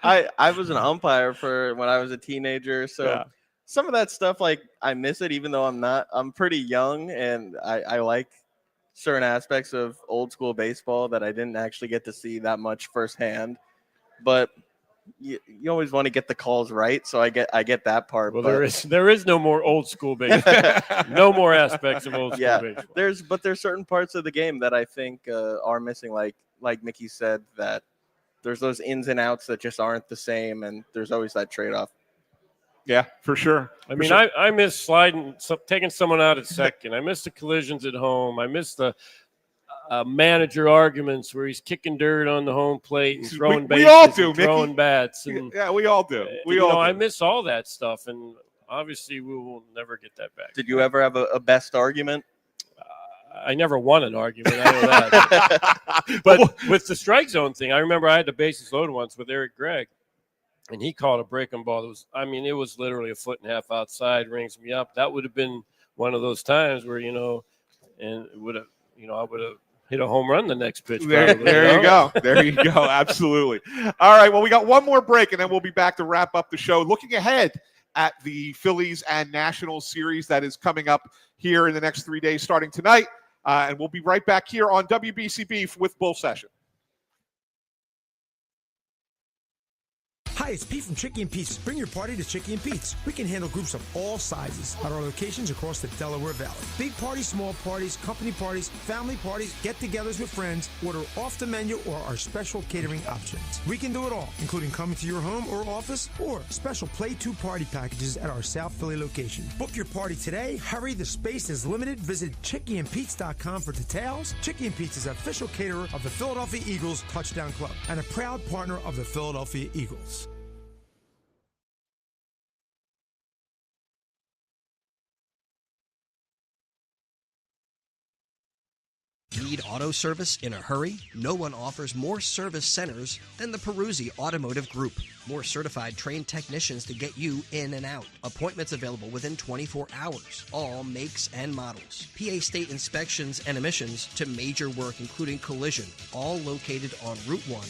I was an umpire when I was a teenager, so some of that stuff, like, I miss it, even though I'm pretty young, and I like certain aspects of old school baseball that I didn't actually get to see that much firsthand. But you always want to get the calls right, so I get that part. Well, there is no more old school baseball. No more aspects of old school baseball. There's certain parts of the game that I think are missing, like Mickey said, that there's those ins and outs that just aren't the same, and there's always that trade-off. Yeah, for sure. I miss taking someone out at second. I miss the collisions at home. I miss the manager arguments where he's kicking dirt on the home plate and throwing bases, we all do, throwing Mickey. bats. And, yeah, we all do. I miss all that stuff, and obviously we will never get that back. Did you ever have a best argument? I never won an argument. I know that. But with the strike zone thing, I remember I had the bases loaded once with Eric Gregg, and he called a breaking ball. It was literally a foot and a half outside, rings me up. That would have been one of those times where, and it would have, I would have hit a home run the next pitch. There you go. There you go. Absolutely. All right. Well, we got one more break, and then we'll be back to wrap up the show. Looking ahead at the Phillies and Nationals series that is coming up here in the next 3 days, starting tonight. And we'll be right back here on WBCB with Bull Session. Hi, it's Pete from Chickie and Pete's. Bring your party to Chickie and Pete's. We can handle groups of all sizes at our locations across the Delaware Valley. Big parties, small parties, company parties, family parties, get-togethers with friends. Order off the menu or our special catering options. We can do it all, including coming to your home or office or special Play 2 party packages at our South Philly location. Book your party today. Hurry, the space is limited. Visit chickieandpete's.com for details. Chickie and Pete's is official caterer of the Philadelphia Eagles Touchdown Club and a proud partner of the Philadelphia Eagles. Need auto service in a hurry? No one offers more service centers than the Peruzzi Automotive Group. More certified trained technicians to get you in and out. Appointments available within 24 hours. All makes and models. PA state inspections and emissions to major work including collision. All located on Route 1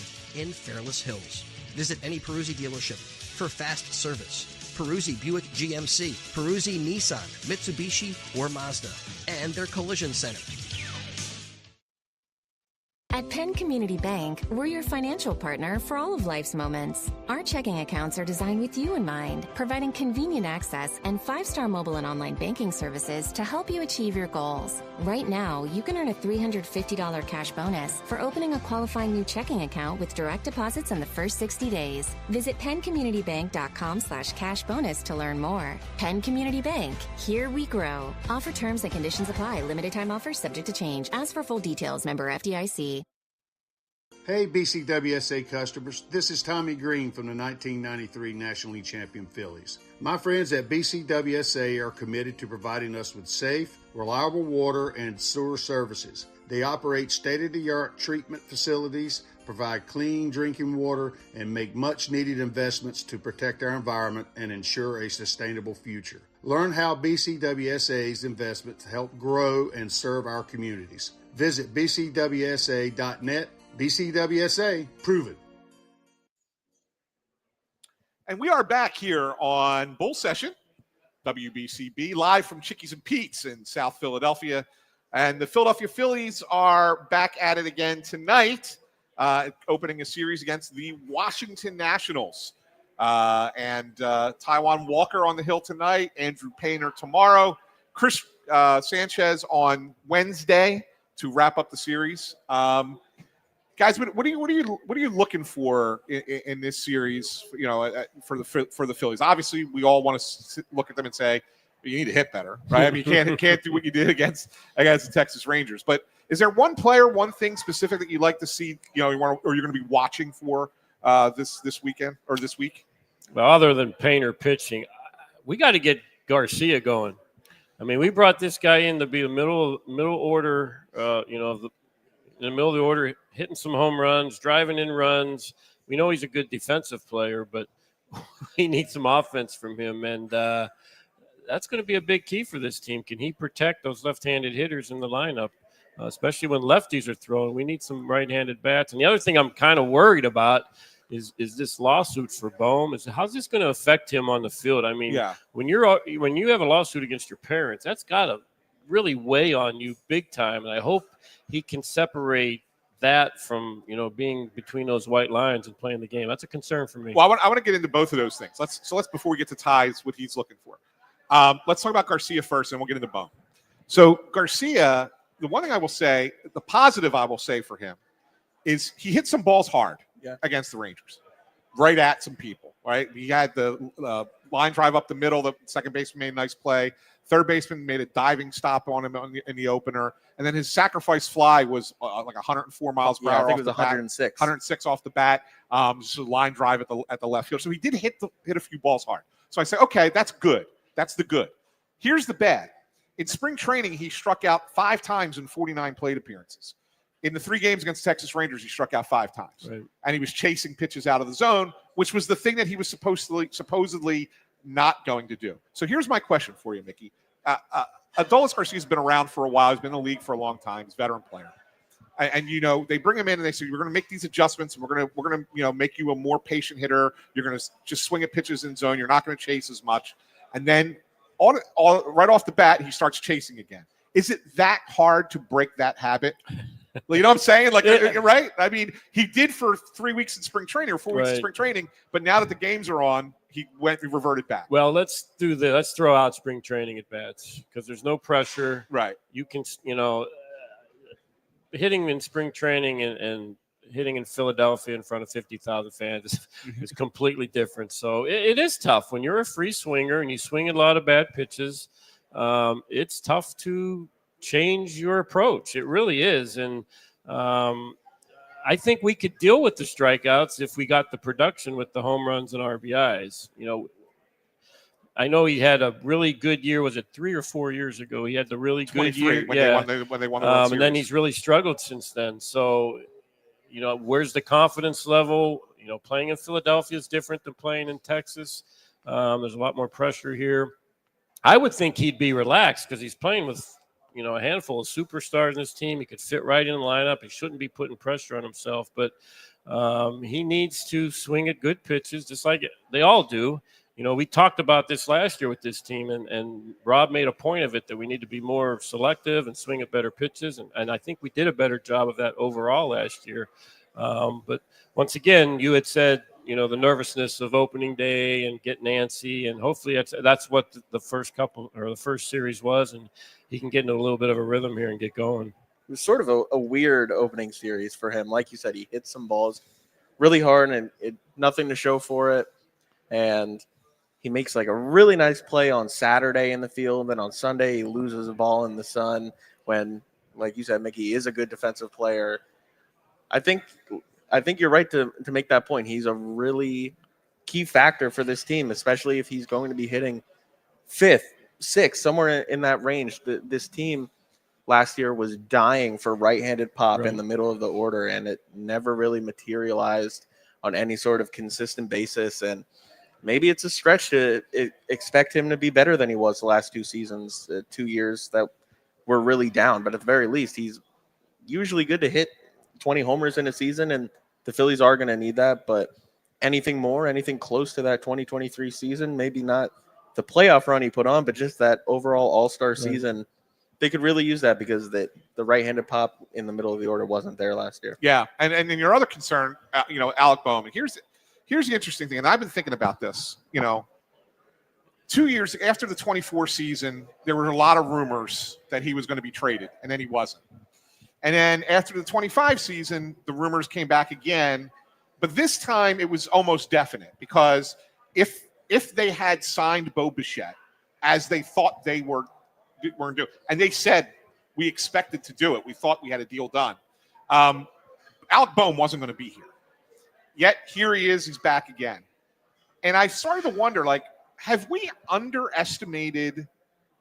in Fairless Hills. Visit any Peruzzi dealership for fast service. Peruzzi Buick GMC, Peruzzi Nissan, Mitsubishi, or Mazda. And their collision center. At Penn Community Bank, we're your financial partner for all of life's moments. Our checking accounts are designed with you in mind, providing convenient access and 5-star mobile and online banking services to help you achieve your goals. Right now, you can earn a $350 cash bonus for opening a qualifying new checking account with direct deposits in the first 60 days. Visit PennCommunityBank.com/cash bonus to learn more. Penn Community Bank, here we grow. Offer terms and conditions apply. Limited time offers subject to change. As for full details, member FDIC. Hey BCWSA customers, this is Tommy Green from the 1993 National League Champion Phillies. My friends at BCWSA are committed to providing us with safe, reliable water and sewer services. They operate state-of-the-art treatment facilities, provide clean drinking water, and make much-needed investments to protect our environment and ensure a sustainable future. Learn how BCWSA's investments help grow and serve our communities. Visit bcwsa.net. BCWSA, proven. And we are back here on Bull Session, WBCB, live from Chickies and Pete's in South Philadelphia. And the Philadelphia Phillies are back at it again tonight, opening a series against the Washington Nationals. Taijuan Walker on the hill tonight, Andrew Painter tomorrow, Chris Sanchez on Wednesday to wrap up the series. Guys, what are you looking for in this series? For the Phillies. Obviously, we all want to look at them and say you need to hit better, right? I mean, you can't do what you did against the Texas Rangers. But Is there one player, one thing specific that you'd like to see, or you're going to be watching for this weekend or this week? Well, other than Painter pitching, we got to get Garcia going. I mean, we brought this guy in to be a middle order, in the middle of the order, hitting some home runs, driving in runs. We know he's a good defensive player, but we need some offense from him, and that's going to be a big key for this team. Can he protect those left-handed hitters in the lineup, especially when lefties are throwing? We need some right-handed bats. And the other thing I'm kind of worried about is this lawsuit for Bohm. How's this going to affect him on the field? I mean, when you have a lawsuit against your parents, that's got to really weigh on you big time. And I hope he can separate that from being between those white lines and playing the game. That's a concern for me. Well, I want to get into both of those things. Let's before we get to ties, what he's looking for. Let's talk about Garcia first, and we'll get into Bohm. So Garcia, the one thing I will say, the positive I will say for him is he hit some balls hard against the Rangers, right at some people. Right, he had the line drive up the middle. The second baseman made a nice play. Third baseman made a diving stop on him in the opener. And then his sacrifice fly was like 104 miles per hour. I think it was 106. 106 off the bat. Just a line drive at the left field. So he did hit a few balls hard. So I say, okay, that's good. That's the good. Here's the bad. In spring training, he struck out 5 times in 49 plate appearances. In the 3 games against Texas Rangers, he struck out 5 times. Right. And he was chasing pitches out of the zone, which was the thing that he was supposedly not going to do. So here's my question for you, Mickey. Adolis Garcia's been around for a while. He's been in the league for a long time. He's a veteran player. And they bring him in and they say, we're going to make these adjustments and we're going to make you a more patient hitter. You're going to just swing at pitches in zone. You're not going to chase as much. And then right off the bat, he starts chasing again. Is it that hard to break that habit? You know what I'm saying? Right? I mean, he did for 3 weeks in spring training or 4 weeks in spring training, but now that the games are on, he reverted back. Well, let's throw out spring training at bats because there's no pressure. Right. You can, hitting in spring training and hitting in Philadelphia in front of 50,000 fans is completely different. So it is tough when you're a free swinger and you swing a lot of bad pitches. It's tough to change your approach. It really is. And I think we could deal with the strikeouts if we got the production with the home runs and RBIs. I know he had a really good year. Was it 3 or 4 years ago? He had the really good year. When they won the World Series. And then he's really struggled since then. So, where's the confidence level? Playing in Philadelphia is different than playing in Texas. There's a lot more pressure here. I would think he'd be relaxed because he's playing with a handful of superstars in his team. He could fit right in the lineup. He shouldn't be putting pressure on himself, but he needs to swing at good pitches just like they all do. We talked about this last year with this team, and Rob made a point of it that we need to be more selective and swing at better pitches, and I think we did a better job of that overall last year. But once again, you had said, the nervousness of opening day and getting antsy, and hopefully that's what the first series was, and he can get into a little bit of a rhythm here and get going. It was sort of a weird opening series for him. Like you said, he hit some balls really hard and nothing to show for it. And he makes like a really nice play on Saturday in the field. Then on Sunday, he loses a ball in the sun when, like you said, Mickey is a good defensive player. I think you're right to make that point. He's a really key factor for this team, especially if he's going to be hitting 5th, 6th, somewhere in that range. This team last year was dying for right-handed pop in the middle of the order, and it never really materialized on any sort of consistent basis. And maybe it's a stretch to expect him to be better than he was the last 2 seasons, 2 years that were really down. But at the very least, he's usually good to hit 20 homers in a season, and the Phillies are going to need that. But anything more, anything close to that 2023 season, maybe not the playoff run he put on, but just that overall all-star season, they could really use that because the right-handed pop in the middle of the order wasn't there last year. Yeah, and then your other concern, Alec Bohm. Here's the interesting thing, and I've been thinking about this. 2 years after the 24 season, there were a lot of rumors that he was going to be traded, and then he wasn't. And then after the 25 season, the rumors came back again, but this time it was almost definite because if they had signed Bo Bichette as they thought they weren't doing, and they said we expected to do it. We thought we had a deal done. Alec Bohm wasn't going to be here. Yet here he is. He's back again. And I started to wonder, like, have we underestimated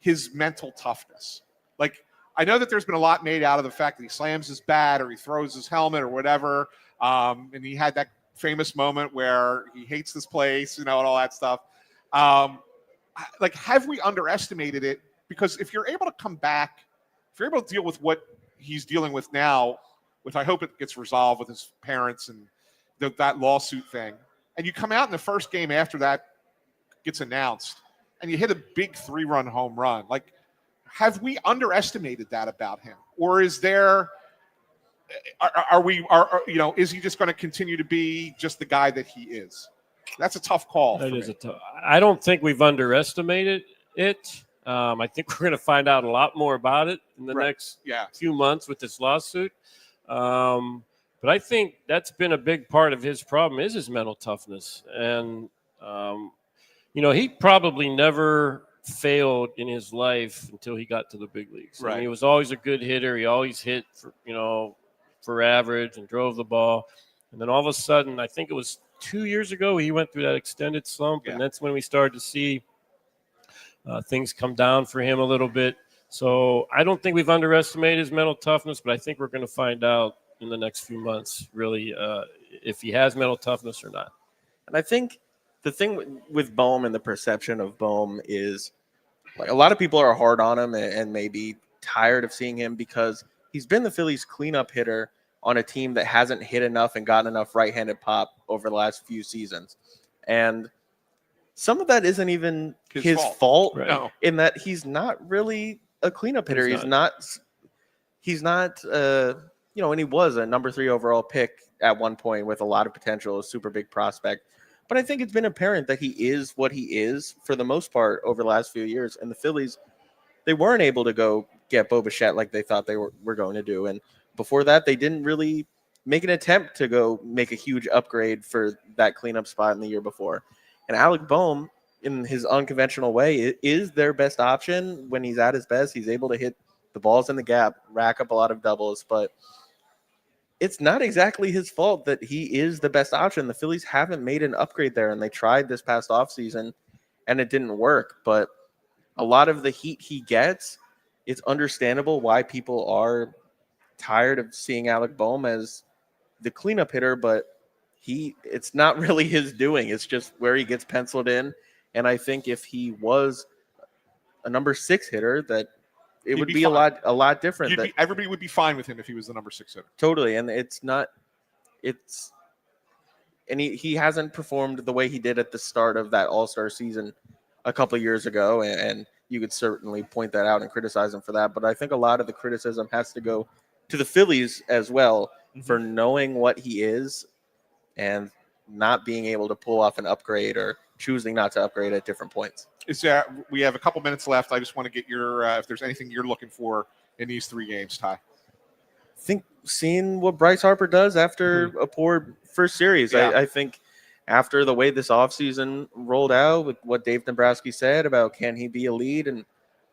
his mental toughness? Like, I know that there's been a lot made out of the fact that he slams his bat or he throws his helmet or whatever. And he had that famous moment where he hates this place, and all that stuff. Like, have we underestimated it? Because if you're able to come back, if you're able to deal with what he's dealing with now, which I hope it gets resolved with his parents and that lawsuit thing, and you come out in the first game after that gets announced, and you hit a big 3-run home run, like, have we underestimated that about him? Or is there, is he just going to continue to be just the guy that he is? That's a tough call. I don't think we've underestimated it. I think we're going to find out a lot more about it in the next few months with this lawsuit. But I think that's been a big part of his problem is his mental toughness. And, he probably never failed in his life until he got to the big leagues. Right. I mean, he was always a good hitter. He always hit for average and drove the ball. And then all of a sudden, I think it was 2 years ago, he went through that extended slump. And that's when we started to see things come down for him a little bit. So I don't think we've underestimated his mental toughness, but I think we're going to find out in the next few months, really, if he has mental toughness or not. And I think the thing with Bohm and the perception of Bohm is, like, a lot of people are hard on him and maybe tired of seeing him because he's been the Phillies' cleanup hitter on a team that hasn't hit enough and gotten enough right-handed pop over the last few seasons. And some of that isn't even his fault right. In that he's not really a cleanup hitter. He's not, and he was a number 3 overall pick at one point with a lot of potential, a super big prospect. But I think it's been apparent that he is what he is for the most part over the last few years. And the Phillies, they weren't able to go get Bo Bichette like they thought they were going to do. And before that, they didn't really make an attempt to go make a huge upgrade for that cleanup spot in the year before. And Alec Bohm, in his unconventional way, is their best option when he's at his best. He's able to hit the balls in the gap, rack up a lot of doubles, but it's not exactly his fault that he is the best option. The Phillies haven't made an upgrade there, and they tried this past offseason, and it didn't work. But a lot of the heat he gets, it's understandable why people are tired of seeing Alec Bohm as the cleanup hitter, but it's not really his doing. It's just where he gets penciled in. And I think if he was a number 6 hitter, that it would be a lot different. Everybody would be fine with him if he was the number 6 hitter. Totally. And he hasn't performed the way he did at the start of that All-Star season a couple of years ago. And you could certainly point that out and criticize him for that. But I think a lot of the criticism has to go to the Phillies as well for knowing what he is and not being able to pull off an upgrade or choosing not to upgrade at different points. We have a couple minutes left. I just want to get your if there's anything you're looking for in these 3 games, Ty. I think seeing what Bryce Harper does after a poor first series. Yeah. I think after the way this offseason rolled out with what Dave Dombrowski said about can he be a lead and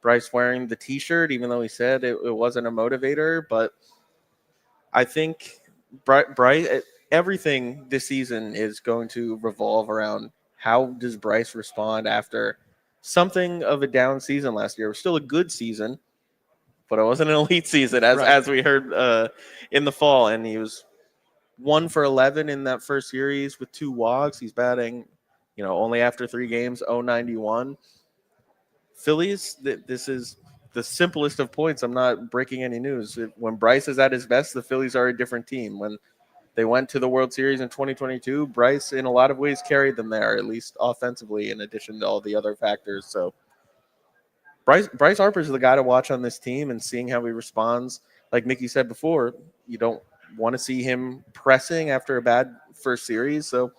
Bryce wearing the T-shirt, even though he said it wasn't a motivator. But I think Bryce, everything this season is going to revolve around how does Bryce respond after something of a down season last year. It was still a good season, but it wasn't an elite season as we heard in the fall. And he was 1 for 11 in that first series with 2 walks. He's batting, only after 3 games, 0.91. Phillies, this is the simplest of points. I'm not breaking any news. When Bryce is at his best, the Phillies are a different team. When they went to the World Series in 2022, Bryce, in a lot of ways, carried them there, at least offensively, in addition to all the other factors. So Bryce Harper is the guy to watch on this team, and seeing how he responds. Like Mickey said before, you don't want to see him pressing after a bad first series. So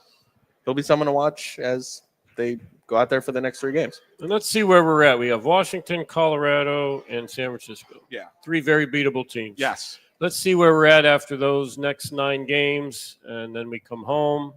he'll be someone to watch as they go out there for the next 3 games. And let's see where we're at. We have Washington, Colorado, and San Francisco. Yeah. 3 very beatable teams. Yes. Let's see where we're at after those next 9 games, and then we come home.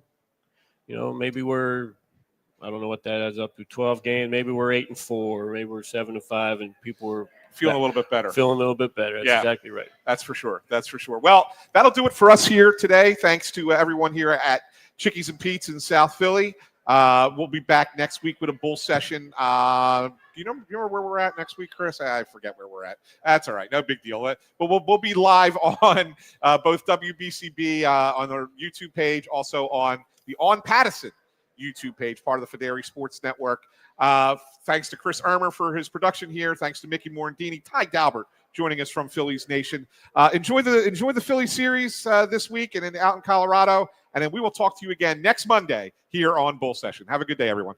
Maybe I don't know what that adds up to, 12 games. Maybe we're 8-4, maybe we're 7-5, and people were feeling a little bit better. Feeling a little bit better. That's exactly right. That's for sure. That's for sure. Well, that'll do it for us here today. Thanks to everyone here at Chickies and Pete's in South Philly. We'll be back next week with a bull session. Do you remember where we're at next week, Chris? I forget where we're at. That's all right. No big deal. But we'll be live on both WBCB on our YouTube page, also on the On Pattison YouTube page, part of the Federi Sports Network. Thanks to Chris Ermer for his production here. Thanks to Mickey Morandini, Ty Daubert joining us from Phillies Nation. Enjoy the Philly series this week and then out in Colorado. And then we will talk to you again next Monday here on Bull Session. Have a good day, everyone.